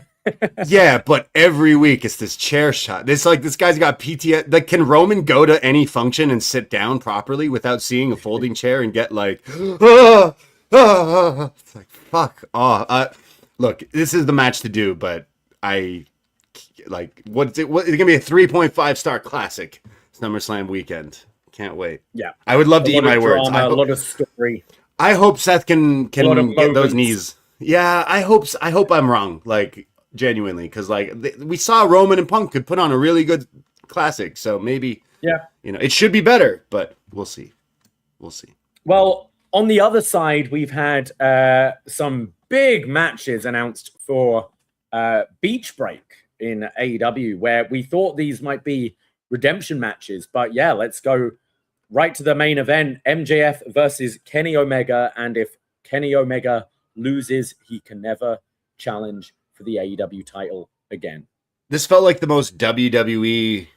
yeah, but every week it's this chair shot. It's like this guy's got PTSD. Like, can Roman go to any function and sit down properly without seeing a folding chair and get like, it's like, fuck off. Look, this is the match to do, but I like, what's it? It's gonna be a 3.5 star classic SummerSlam weekend. Can't wait. Yeah, I would love to eat my words. A lot of story. I hope Seth can get those knees. Yeah, I hope I'm wrong. Like, genuinely, because like we saw Roman and Punk could put on a really good classic, so maybe it should be better, but we'll see. Well, on the other side, we've had some big matches announced for Beach Break in AEW, where we thought these might be redemption matches, but yeah, let's go right to the main event. MJF versus Kenny Omega, and if Kenny Omega loses, he can never challenge for the AEW title again. This felt like the most WWE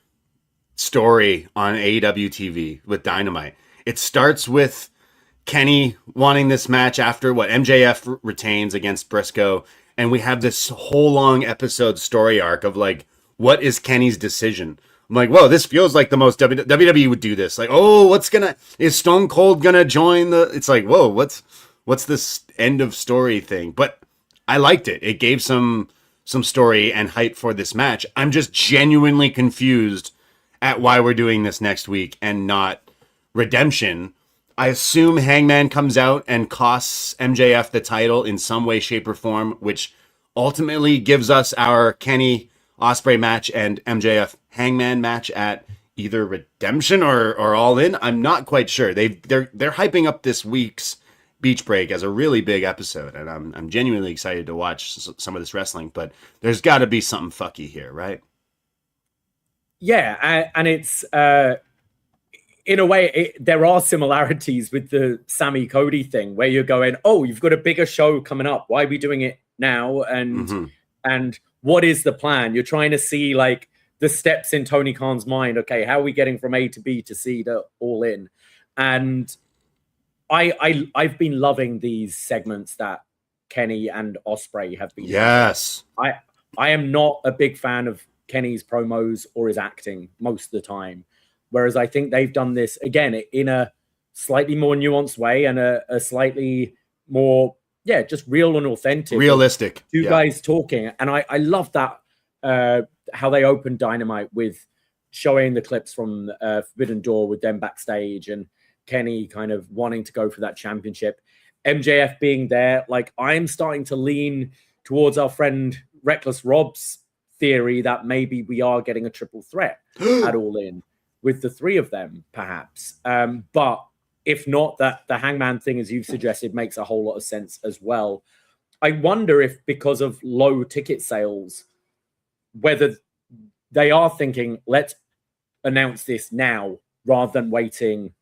story on AEW TV with Dynamite. It starts with Kenny wanting this match after what MJF retains against Briscoe, and we have this whole long episode story arc of like, what is Kenny's decision? I'm like, whoa, this feels like the most WWE would do this. Like, oh, is Stone Cold gonna join the? It's like, whoa, what's this end of story thing? But I liked it. It gave some story and hype for this match. I'm just genuinely confused at why we're doing this next week and not redemption. I assume Hangman comes out and costs MJF the title in some way, shape, or form, which ultimately gives us our Kenny Ospreay match and MJF Hangman match at either redemption or All In. I'm not quite sure. They're hyping up this week's Beach Break as a really big episode, and I'm genuinely excited to watch some of this wrestling. But there's got to be something fucky here, right? Yeah, and it's in a way there are similarities with the Sami Cody thing, where you're going, oh, you've got a bigger show coming up. Why are we doing it now? And what is the plan? You're trying to see like the steps in Tony Khan's mind. Okay, how are we getting from A to B to C to All In? And I've been loving these segments that Kenny and Ospreay have been. Yes. I am not a big fan of Kenny's promos or his acting most of the time. Whereas I think they've done this, again, in a slightly more nuanced way and a slightly more, just real and authentic. Realistic. Two guys talking. And I love that, how they opened Dynamite with showing the clips from Forbidden Door with them backstage and Kenny kind of wanting to go for that championship. MJF being there. Like, I'm starting to lean towards our friend Reckless Rob's theory that maybe we are getting a triple threat at All In with the three of them, perhaps. But if not, that the Hangman thing, as you've suggested, makes a whole lot of sense as well. I wonder if, because of low ticket sales, whether they are thinking, let's announce this now rather than waiting,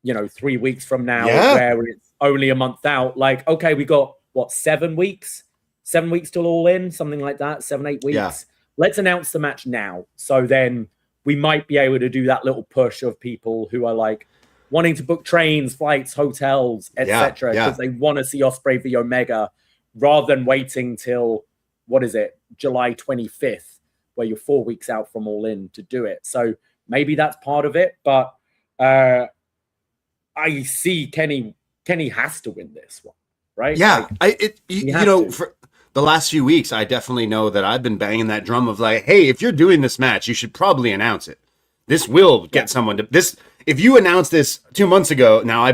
3 weeks from now, where it's only a month out. Like, okay, we got, 7 weeks? 7 weeks till All In, something like that, 7-8 weeks. Yeah. Let's announce the match now. So then we might be able to do that little push of people who are like wanting to book trains, flights, hotels, etc. because they want to see Ospreay v Omega rather than waiting till what is it, July 25th, where you're 4 weeks out from All In to do it. So maybe that's part of it, but I see Kenny has to win this one, right? Yeah, Like, for the last few weeks, I definitely know that I've been banging that drum of like, hey, if you're doing this match, you should probably announce it. This will get someone to this. If you announced this 2 months ago, now I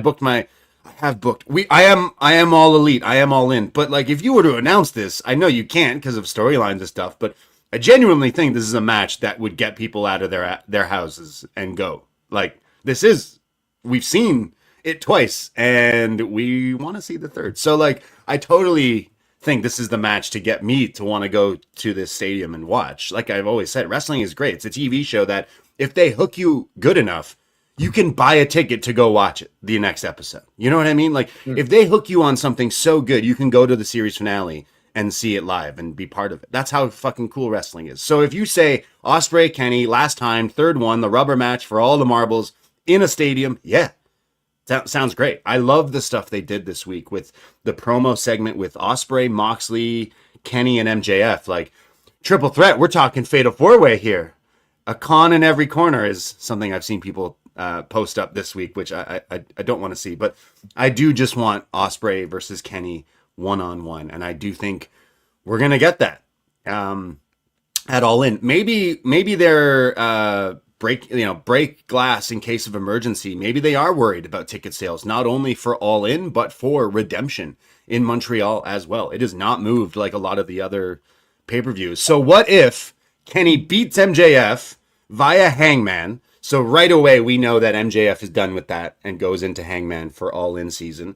have booked. I am all elite. I am all in. But like, if you were to announce this, I know you can't because of storylines and stuff. But I genuinely think this is a match that would get people out of their houses and go. Like, we've seen it twice, and we want to see the third. So like, I totally think this is the match to get me to want to go to this stadium and watch. Like I've always said, wrestling is great. It's a TV show that if they hook you good enough, you can buy a ticket to go watch it the next episode. You know what I mean? Like if they hook you on something so good, you can go to the series finale and see it live and be part of it. That's how fucking cool wrestling is. So if you say Ospreay, Kenny, last time, third one, the rubber match for all the marbles in a stadium, yeah, that sounds great. I love the stuff they did this week with the promo segment with Ospreay, Moxley, Kenny, and MJF. Like triple threat, we're talking fatal four-way here. A con in every corner is something I've seen people post up this week, which I don't want to see. But I do just want Ospreay versus Kenny one-on-one, and I do think we're gonna get that at All In. Maybe they're break glass in case of emergency. Maybe they are worried about ticket sales, not only for All In, but for Redemption in Montreal as well. It has not moved like a lot of the other pay-per-views. So what if Kenny beats MJF via Hangman? So right away, we know that MJF is done with that and goes into Hangman for All In season.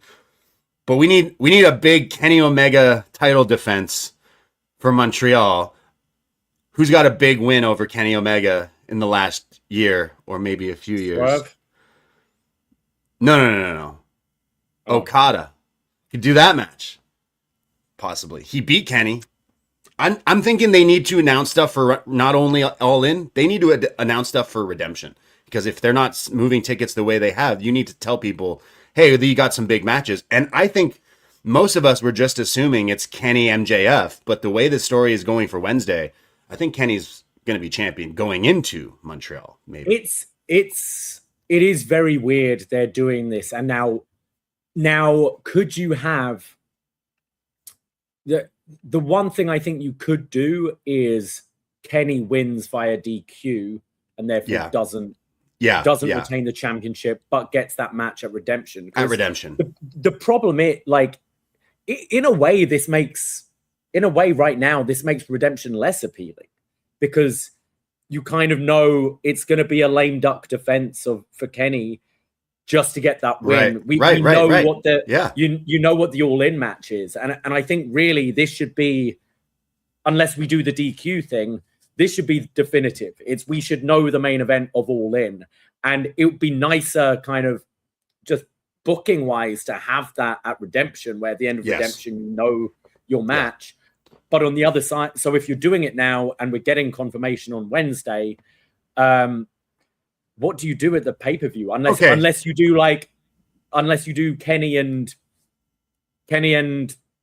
But we need a big Kenny Omega title defense for Montreal. Who's got a big win over Kenny Omega in the last year or maybe a few years? Swerve? No. Oh. Okada could do that match. Possibly. He beat Kenny. I'm thinking they need to announce stuff for not only All In, they need to announce stuff for Redemption. Because if they're not moving tickets the way they have, you need to tell people, hey, you got some big matches. And I think most of us were just assuming it's Kenny MJF. But the way the story is going for Wednesday, I think Kenny's going to be champion going into Montreal. Maybe it is very weird they're doing this. And now could you have the one thing I think you could do is Kenny wins via DQ and therefore doesn't retain the championship, but gets that match at Redemption. At Redemption. The problem is, like, in a way right now, this makes Redemption less appealing because you kind of know it's going to be a lame duck defense for Kenny just to get that win. We know what you know what the All In match is, and I think really this should be, unless we do the DQ thing, this should be definitive. We should know the main event of All In, and it would be nicer, kind of just booking wise, to have that at Redemption, where at the end of Redemption you know your match. But on the other side, so if you're doing it now and we're getting confirmation on Wednesday, what do you do at the pay-per-view? Unless you do Kenny and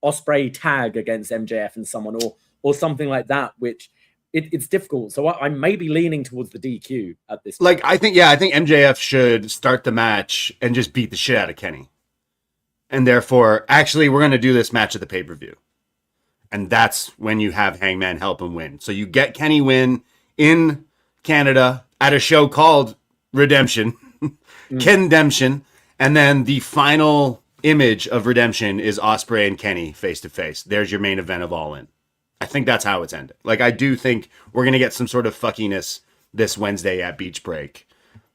Ospreay tag against MJF and someone or something like that, which it's difficult. So I'm maybe leaning towards the DQ at this point. I think MJF should start the match and just beat the shit out of Kenny. And therefore, actually, we're going to do this match at the pay-per-view. And that's when you have Hangman help him win. So you get Kenny win in Canada at a show called Redemption, Kendemption, and then the final image of Redemption is Ospreay and Kenny face to face. There's your main event of All In. I think that's how it's ended. Like, I do think we're going to get some sort of fuckiness this Wednesday at Beach Break,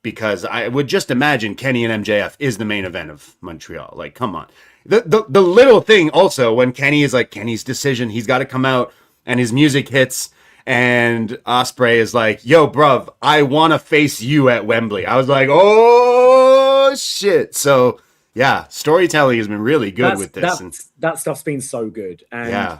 because I would just imagine Kenny and MJF is the main event of Montreal. Like, come on. The little thing also, when Kenny is like, Kenny's decision, he's got to come out and his music hits and Ospreay is like, yo, bruv, I want to face you at Wembley. I was like, oh, shit. So, yeah, storytelling has been really good with this. That stuff's been so good. And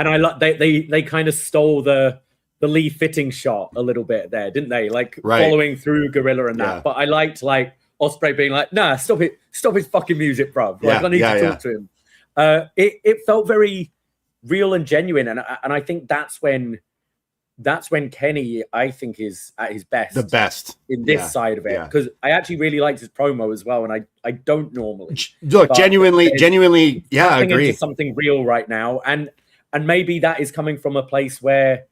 I like they kind of stole the Lee Fitting shot a little bit there, didn't they? Like following through Gorilla and that. But I liked like Ospreay being like, nah, stop his fucking music, bruv. Like, I need to talk to him. It felt very real and genuine. And I think that's when Kenny, I think, is at his best. The best in this side of it. Because I actually really liked his promo as well. And I don't normally. Look, genuinely, yeah, I agree. Into something real right now. And maybe that is coming from a place where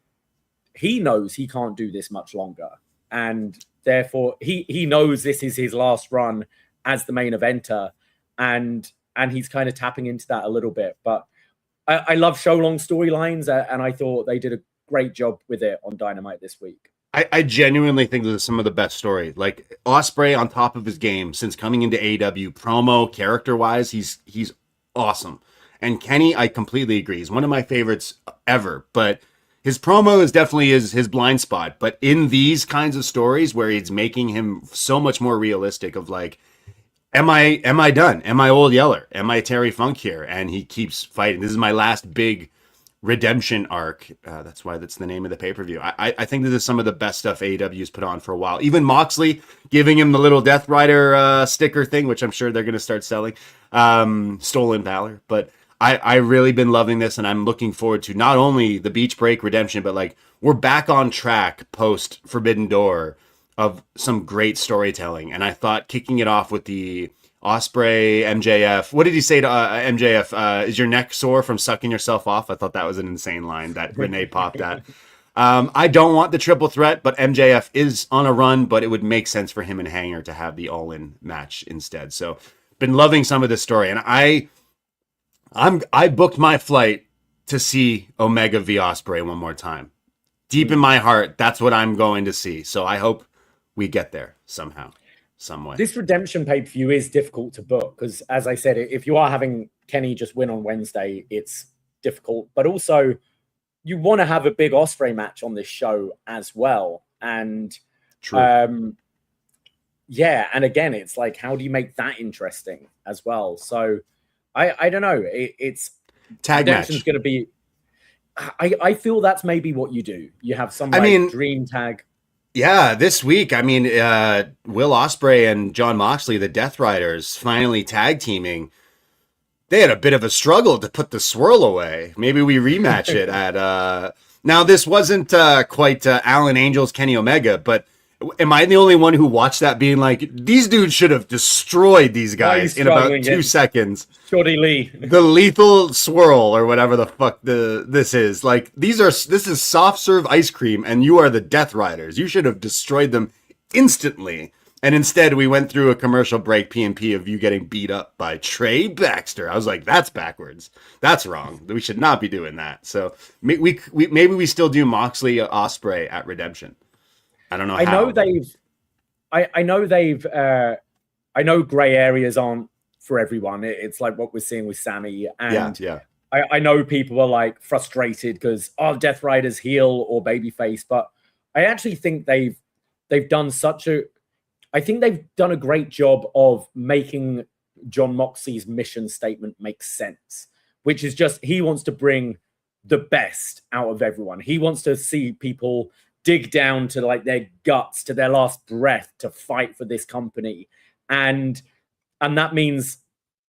he knows he can't do this much longer. And therefore, he knows this is his last run as the main eventer. And he's kind of tapping into that a little bit. But I love show-long storylines. And I thought they did a great job with it on Dynamite this week. I genuinely think this is some of the best story. Like Ospreay on top of his game since coming into AEW, promo, character-wise, he's awesome. And Kenny, I completely agree. He's one of my favorites ever. But his promo is definitely his blind spot. But in these kinds of stories where he's making him so much more realistic of like, am I done? Am I Old Yeller? Am I Terry Funk here? And he keeps fighting. This is my last big redemption arc. That's why that's the name of the pay-per-view. I think this is some of the best stuff AEW's put on for a while. Even Moxley giving him the little Death Rider sticker thing, which I'm sure they're going to start selling. Stolen Valor. But I really been loving this, and I'm looking forward to not only the Beach Break redemption, but like we're back on track post Forbidden Door of some great storytelling. And I thought kicking it off with the Ospreay, MJF. What did he say to MJF? Is your neck sore from sucking yourself off? I thought that was an insane line that Renee popped at. I don't want the triple threat, but MJF is on a run, but it would make sense for him and Hanger to have the all-in match instead. So been loving some of this story. And I booked my flight to see Omega v Ospreay one more time. Deep in my heart, that's what I'm going to see. So I hope we get there somehow. Some way. This redemption pay-per-view is difficult to book because, as I said, if you are having Kenny just win on Wednesday, it's difficult. But also, you want to have a big Ospreay match on this show as well. And true. And again, it's like, how do you make that interesting as well? So I don't know. It's tag match is going to be. I feel that's maybe what you do. You have some dream tag. Yeah, this week, Will Ospreay and Jon Moxley, the Death Riders, finally tag teaming. They had a bit of a struggle to put the swirl away. Maybe we rematch it at... Now, this wasn't quite Alan Angel's Kenny Omega, but am I the only one who watched that being like, these dudes should have destroyed these guys in about 2 seconds? Shorty Lee. The lethal swirl or whatever the fuck this is. Like, this is soft serve ice cream and you are the Death Riders. You should have destroyed them instantly. And instead we went through a commercial break P&P of you getting beat up by Trey Baxter. I was like, that's backwards. That's wrong. We should not be doing that. So maybe we still do Moxley Ospreay at Redemption. I don't know how. I know gray areas aren't for everyone. It's like what we're seeing with Sami. And I know people are like frustrated because Death Riders heel or babyface, but I actually think they've done a great job of making Jon Moxley's mission statement make sense, which is just he wants to bring the best out of everyone. He wants to see people dig down to like their guts, to their last breath to fight for this company. And that means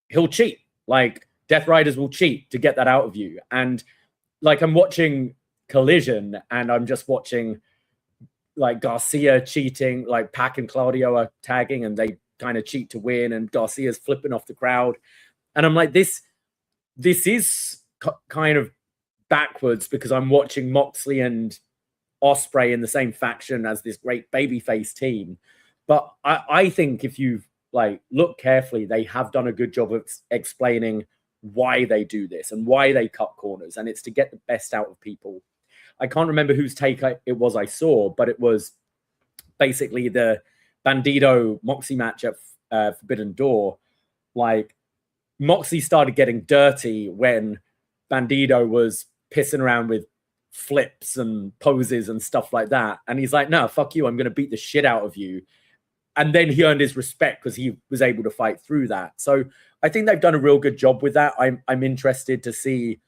he'll cheat. Like Death Riders will cheat to get that out of you. And like I'm watching Collision and I'm just watching like Garcia cheating, like Pac and Claudio are tagging and they kind of cheat to win and Garcia's flipping off the crowd. And I'm like, this is kind of backwards because I'm watching Moxley and Ospreay in the same faction as this great babyface team. But I think if you like look carefully, they have done a good job of explaining why they do this and why they cut corners. And it's to get the best out of people. I can't remember whose take it was I saw, but it was basically the Bandito Moxie match at Forbidden Door. Like Moxie started getting dirty when Bandito was pissing around with flips and poses and stuff like that. And he's like, no, fuck you. I'm going to beat the shit out of you. And then he earned his respect because he was able to fight through that. So I think they've done a real good job with that. I'm interested to see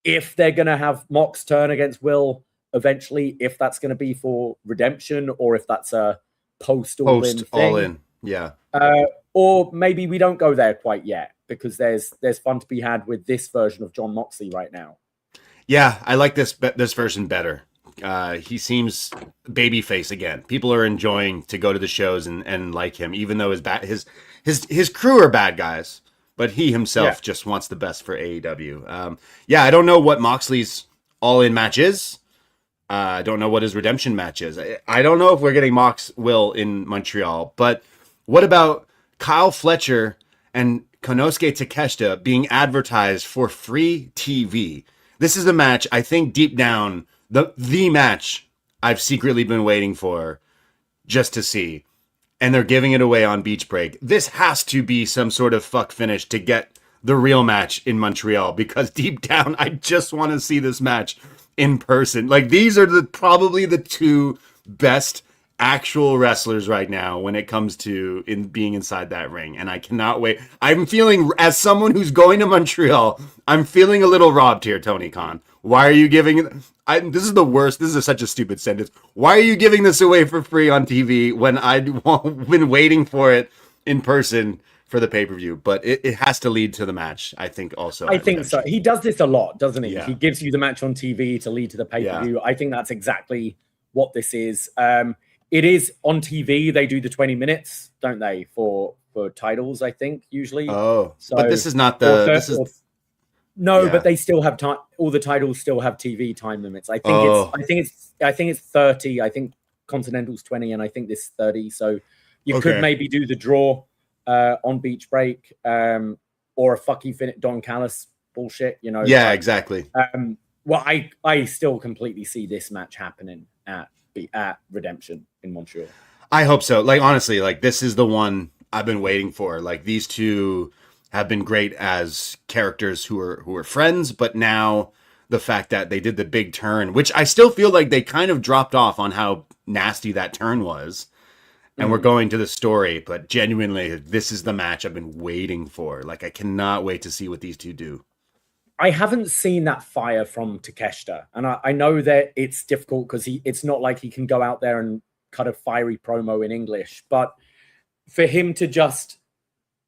if they're going to have Mox turn against Will eventually, if that's going to be for redemption or if that's a post all in thing. Yeah. Or maybe we don't go there quite yet because there's fun to be had with this version of Jon Moxley right now. Yeah, I like this version better. He seems babyface again. People are enjoying to go to the shows and like him, even though his crew are bad guys, but he himself just wants the best for AEW. Yeah, I don't know what Moxley's all-in match is. I don't know what his redemption match is. I don't know if we're getting Mox Will in Montreal, but what about Kyle Fletcher and Konosuke Takeshita being advertised for free TV? This is a match, I think deep down, the match I've secretly been waiting for just to see. And they're giving it away on Beach Break. This has to be some sort of fuck finish to get the real match in Montreal, because deep down, I just want to see this match in person. Like, these are probably the two best actual wrestlers right now when it comes to being inside that ring, and I cannot wait. I'm feeling, as someone who's going to Montreal, I'm feeling a little robbed here, Tony Khan. Why are you giving this is the worst. This is such a stupid sentence. Why are you giving this away for free on TV when I've been waiting for it in person for the pay-per-view? But it has to lead to the match, I think. Also, I think so. He does this a lot, doesn't he? Yeah. He gives you the match on TV to lead to the pay-per-view. I think that's exactly what this is. It is on TV. They do the 20 minutes, don't they, for titles, I think, usually. Oh, so, but this is not the... but they still have time. All the titles still have TV time limits. I think it's 30. I think Continental's 20, and I think this is 30. So you could maybe do the draw on Beach Break, or a fuck you finish Don Callis bullshit, you know. Yeah, exactly. Well, I still completely see this match happening at Redemption in Montreal. I hope so. Like, honestly, like, this is the one I've been waiting for. Like, these two have been great as characters who are friends, but now the fact that they did the big turn, which I still feel like they kind of dropped off on how nasty that turn was, and we're going to the story, but genuinely, this is the match I've been waiting for. Like, I cannot wait to see what these two do. I haven't seen that fire from Takeshita, and I know that it's difficult because it's not like he can go out there and cut a fiery promo in English, but for him to just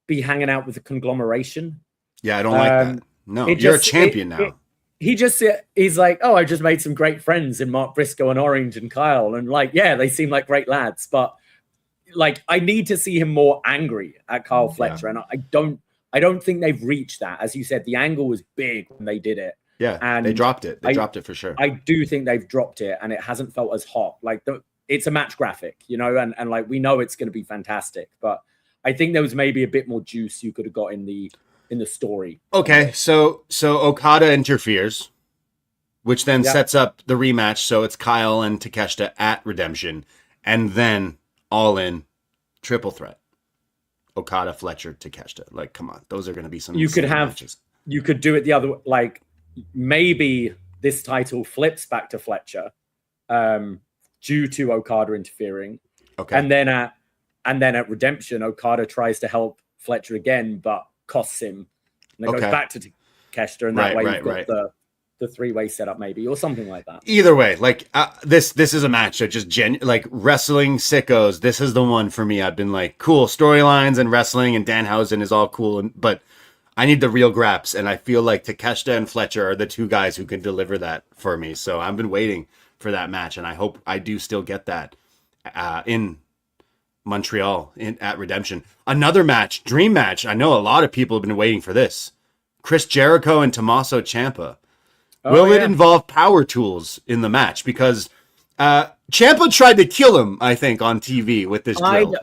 be hanging out with a conglomeration. Yeah, I don't like that. No, you're a champion now. He's like, oh, I just made some great friends in Mark Briscoe and Orange and Kyle. And like, yeah, they seem like great lads, but like, I need to see him more angry at Kyle Fletcher. And I don't think they've reached that. As you said, the angle was big when they did it. Yeah, and they dropped it. They dropped it for sure. I do think they've dropped it, and it hasn't felt as hot. Like, it's a match graphic, you know, and like, we know it's going to be fantastic, but I think there was maybe a bit more juice you could have got in the story. Okay, so Okada interferes, which then sets up the rematch. So it's Kyle and Takeshita at Redemption, and then All In triple threat. Okada, Fletcher, Takeshita. Like, come on, those are going to be some. You could have matches. You could do it the other, like, maybe this title flips back to Fletcher, due to Okada interfering. Okay, and then at Redemption, Okada tries to help Fletcher again, but costs him. And it goes back to Takeshita, and that way you've got the three-way setup, maybe, or something like that. Either way, like, this is a match that just like, wrestling sickos. This is the one for me. I've been like, cool storylines and wrestling, and Danhausen is all cool, but I need the real graps, and I feel like Takeshita and Fletcher are the two guys who can deliver that for me. So I've been waiting for that match, and I hope I do still get that in Montreal at Redemption. Another match, dream match. I know a lot of people have been waiting for this. Chris Jericho and Tommaso Ciampa. Will it involve power tools in the match? Because Ciampa tried to kill him, I think, on TV with this drill.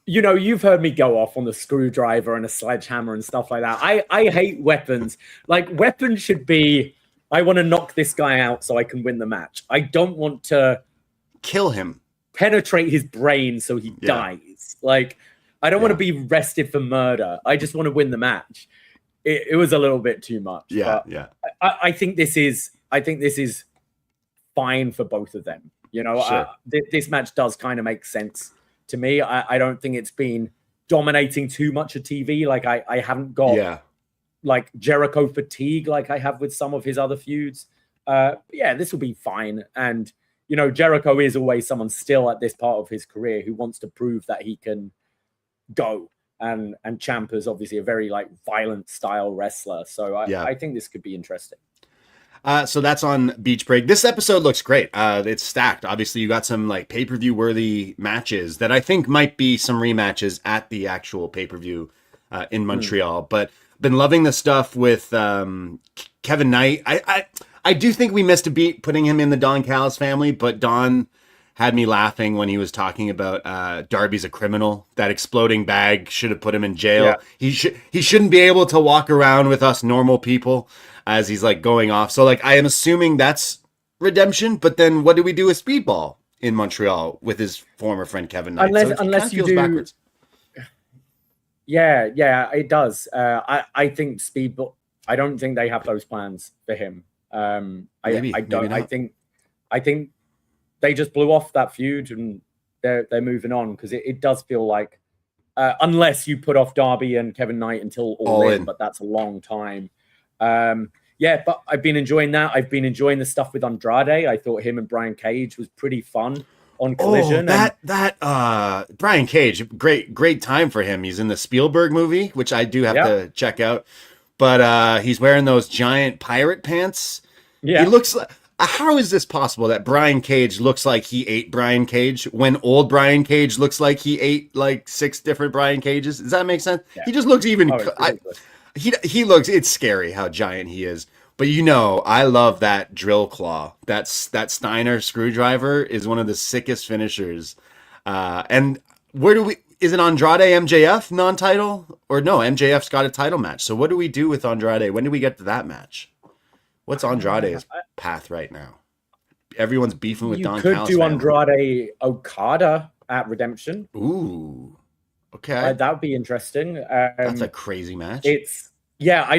You know, you've heard me go off on the screwdriver and a sledgehammer and stuff like that. I hate weapons. Like, weapons should be, I want to knock this guy out so I can win the match. I don't want to kill him, penetrate his brain so he dies. Like, I don't want to be arrested for murder. I just want to win the match. It was a little bit too much. I think this is fine for both of them. You know, sure. This match does kind of make sense to me. I don't think it's been dominating too much of TV. Like, I haven't got like Jericho fatigue like I have with some of his other feuds. This will be fine. And, you know, Jericho is always someone still at this part of his career who wants to prove that he can go. And Ciampa's obviously a very like violent style wrestler. So I think this could be interesting. So that's on Beach Break. This episode looks great. It's stacked. Obviously, you got some like pay-per-view worthy matches that I think might be some rematches at the actual pay-per-view in Montreal. But been loving the stuff with Kevin Knight. I do think we missed a beat putting him in the Don Callis family, but Don had me laughing when he was talking about Darby's a criminal. That exploding bag should have put him in jail. Yeah. He shouldn't be able to walk around with us normal people as he's like going off. So like I am assuming that's redemption, but then what do we do with Speedball in Montreal with his former friend Kevin Knight? Unless you do backwards. Yeah, it does. I think Speedball, I don't think they have those plans for him. I don't. I think they just blew off that feud and they're moving on because it does feel like unless you put off Darby and Kevin Knight until all in, but that's a long time. But I've been enjoying that. I've been enjoying the stuff with Andrade. I thought him and Brian Cage was pretty fun on Collision. Brian Cage, great time for him. He's in the Spielberg movie, which I do have to check out. But he's wearing those giant pirate pants. Yeah, he looks like. How is this possible that Brian Cage looks like he ate Brian Cage when old Brian Cage looks like he ate like 6 different Brian Cages? Does that make sense? Yeah. He just looks even. He looks. It's scary how giant he is. But I love that drill claw. That Steiner screwdriver is one of the sickest finishers. And where do we? Is it Andrade MJF non-title or no? MJF's got a title match. So what do we do with Andrade? When do we get to that match? What's Andrade's path right now? Everyone's beefing with Don Callis. You could do Andrade Okada at Redemption. Ooh, okay, that would be interesting. That's a crazy match. I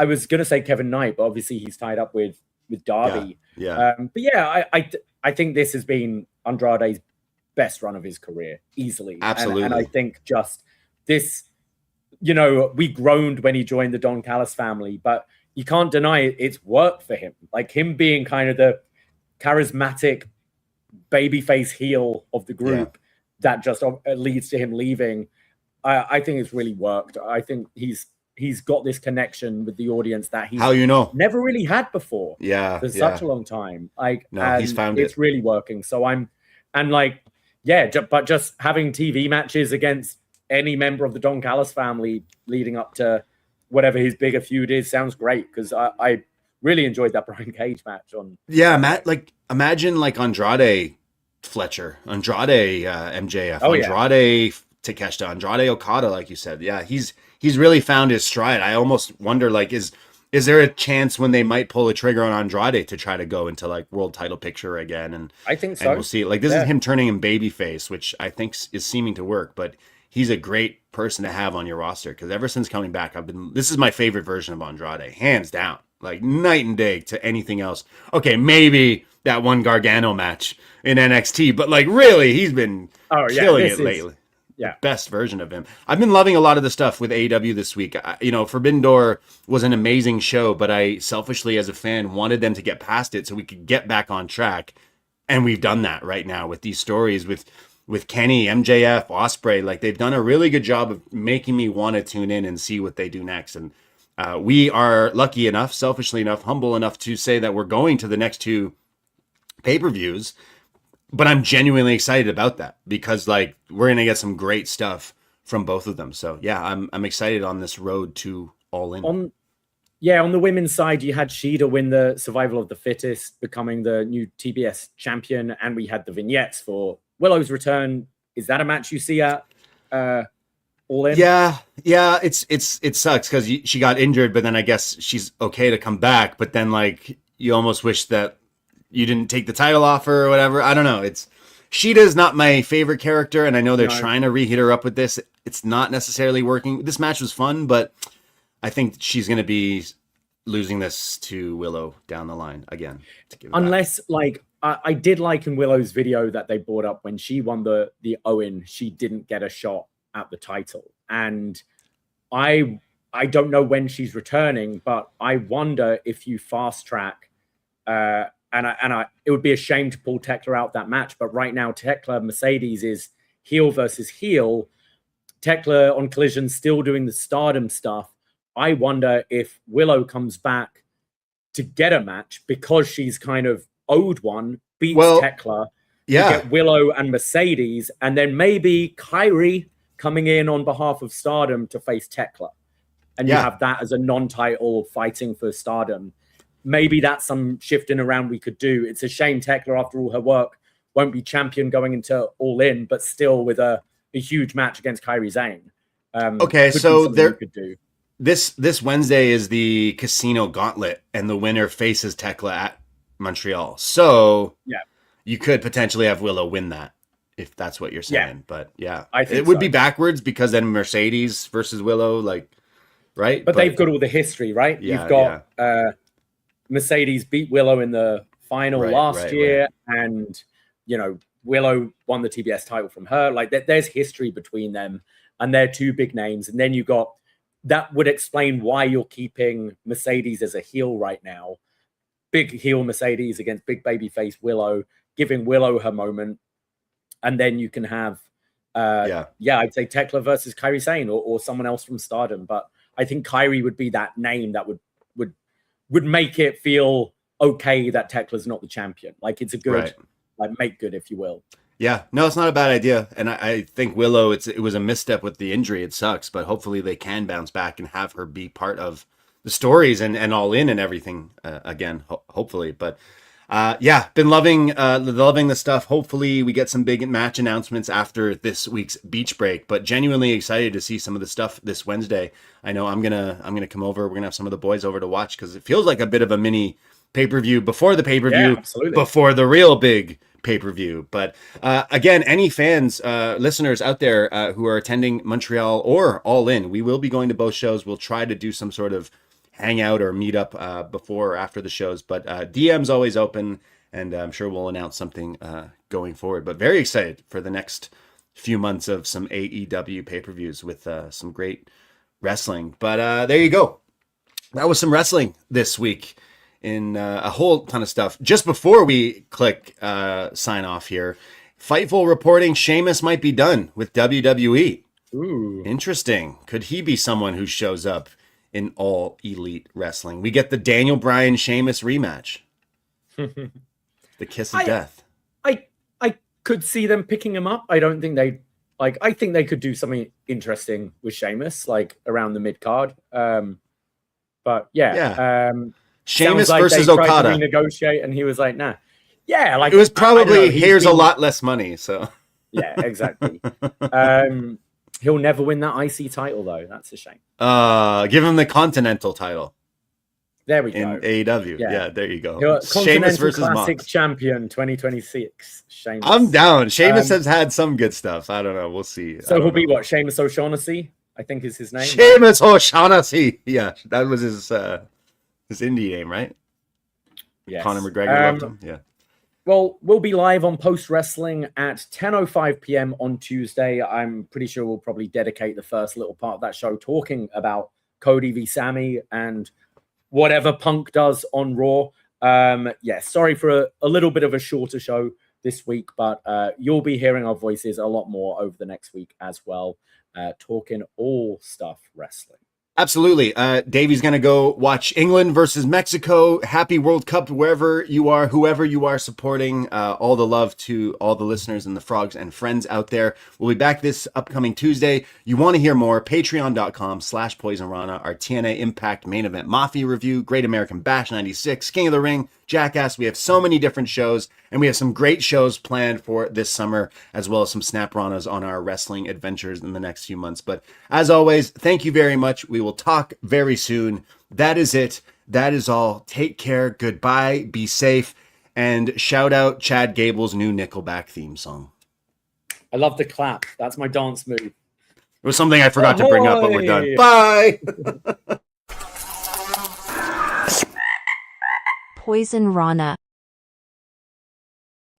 was going to say Kevin Knight, but obviously he's tied up with Davie. Yeah. I think this has been Andrade's best run of his career, easily. Absolutely. And I think just this, we groaned when he joined the Don Callis family, but you can't deny it's worked for him. Like him being kind of the charismatic babyface heel of the group that just leads to him leaving. I think it's really worked. I think he's got this connection with the audience that he's never really had before. Yeah, for such a long time. He's found it's really working. So but just having TV matches against any member of the Don Callis family leading up to whatever his bigger feud is sounds great because I really enjoyed that Brian Cage match on. Yeah, Matt. Like imagine like Andrade Fletcher, Andrade MJF, Andrade Takeshita, Andrade Okada, like you said. Yeah, he's really found his stride. I almost wonder like is there a chance when they might pull a trigger on Andrade to try to go into like world title picture again? And I think so. And we'll see. Like this is him turning him babyface, which I think is seeming to work, but. He's a great person to have on your roster because ever since coming back, this is my favorite version of Andrade, hands down, like night and day to anything else. Okay, maybe that one Gargano match in NXT, but like really, he's been killing it lately. Yeah, best version of him. I've been loving a lot of the stuff with AEW this week. Forbidden Door was an amazing show, but I selfishly, as a fan, wanted them to get past it so we could get back on track, and we've done that right now with these stories with Kenny, MJF, Ospreay. Like they've done a really good job of making me want to tune in and see what they do next. And we are lucky enough, selfishly enough, humble enough to say that we're going to the next 2 pay-per-views, but I'm genuinely excited about that because like we're going to get some great stuff from both of them. So yeah, I'm excited on this road to All In. On the women's side, you had Shida win the Survival of the Fittest, becoming the new TBS champion. And we had the vignettes for Willow's return. Is that a match you see at All In? Yeah. It sucks because she got injured, but then I guess she's okay to come back. But then like you almost wish that you didn't take the title off her or whatever. I don't know. Shida's not my favorite character, and I know they're trying to reheat her up with this. It's not necessarily working. This match was fun, but I think she's going to be losing this to Willow down the line again. Unless like. I did like in Willow's video that they brought up when she won the Owen, she didn't get a shot at the title. And I don't know when she's returning, but I wonder if you fast track, it would be a shame to pull Tekla out that match. But right now, Tekla Mercedes is heel versus heel. Tekla on Collision still doing the Stardom stuff. I wonder if Willow comes back to get a match because she's kind of owed one, beats Tekla. Yeah. You get Willow and Mercedes, and then maybe Kyrie coming in on behalf of Stardom to face Tekla. And you have that as a non-title fighting for Stardom. Maybe that's some shifting around we could do. It's a shame Tekla, after all her work, won't be champion going into All In, but still with a huge match against Kairi Sane. Okay, so there could do. This Wednesday is the Casino Gauntlet, and the winner faces Tekla at Montreal. So you could potentially have Willow win that, if that's what you're saying. Yeah. But I think it would be backwards, because then Mercedes versus Willow, right? But they've got all the history, right? Yeah, you've got Mercedes beat Willow in the final last year, and Willow won the TBS title from her. There's history between them, and they're two big names. And then you got that would explain why you're keeping Mercedes as a heel right now. Big heel Mercedes against big babyface Willow, giving Willow her moment. And then you can have, I'd say Tekla versus Kairi Sane or someone else from Stardom. But I think Kairi would be that name that would make it feel okay that Tekla's not the champion. It's a good, make good, if you will. Yeah, no, it's not a bad idea. And I think Willow, it was a misstep with the injury. It sucks, but hopefully they can bounce back and have her be part of the stories and All In and everything again, hopefully. But been loving the stuff. Hopefully we get some big match announcements after this week's beach break, but genuinely excited to see some of the stuff this Wednesday. I know I'm gonna come over. We're gonna have some of the boys over to watch, because it feels like a bit of a mini pay-per-view before the pay-per-view, before the real big pay-per-view. But again, any fans, listeners out there who are attending Montreal or All In, we will be going to both shows. We'll try to do some sort of hangout or meet up before or after the shows, but DM's always open, and I'm sure we'll announce something going forward. But very excited for the next few months of some AEW pay-per-views with some great wrestling. But there you go. That was some wrestling this week in a whole ton of stuff. Just before we click sign off here, Fightful reporting Sheamus might be done with WWE. Ooh. Interesting. Could he be someone who shows up in All Elite Wrestling? We get the Daniel Bryan Sheamus rematch. The kiss of death. I could see them picking him up. I don't think they I think they could do something interesting with Sheamus, around the mid card. But Sheamus versus Okada. Renegotiate, and he was like, "Nah." Yeah, it was probably here's a lot less money. So yeah, exactly. He'll never win that IC title, though. That's a shame. Give him the Continental title. There we go. In AEW. Yeah, there you go. Sheamus versus Classic Mox. Champion 2026. Sheamus. I'm down. Sheamus has had some good stuff. I don't know. We'll see. So he'll be what? Sheamus O'Shaughnessy, I think is his name. Sheamus O'Shaughnessy. Yeah, that was his indie name, right? Yes. Conor McGregor loved him. Yeah. Well, we'll be live on Post Wrestling at 10:05 p.m. on Tuesday. I'm pretty sure we'll probably dedicate the first little part of that show talking about Cody v. Sami and whatever Punk does on Raw. Sorry for a little bit of a shorter show this week, but you'll be hearing our voices a lot more over the next week as well, talking all stuff wrestling. Absolutely. Davey's going to go watch England versus Mexico. Happy World Cup wherever you are, whoever you are supporting. All the love to all the listeners and the frogs and friends out there. We'll be back this upcoming Tuesday. You want to hear more? Patreon.com/Poisonrana. Our TNA Impact main event Mafia review, Great American Bash 96, King of the Ring, Jackass. We have so many different shows, and we have some great shows planned for this summer, as well as some snap-ranas on our wrestling adventures in the next few months. But as always, thank you very much. We will talk very soon. That is it. That is all. Take care. Goodbye. Be safe. And shout out Chad Gable's new Nickelback theme song. I love the clap. That's my dance move. It was something I forgot to bring up, but we're done. Bye. Poisonrana.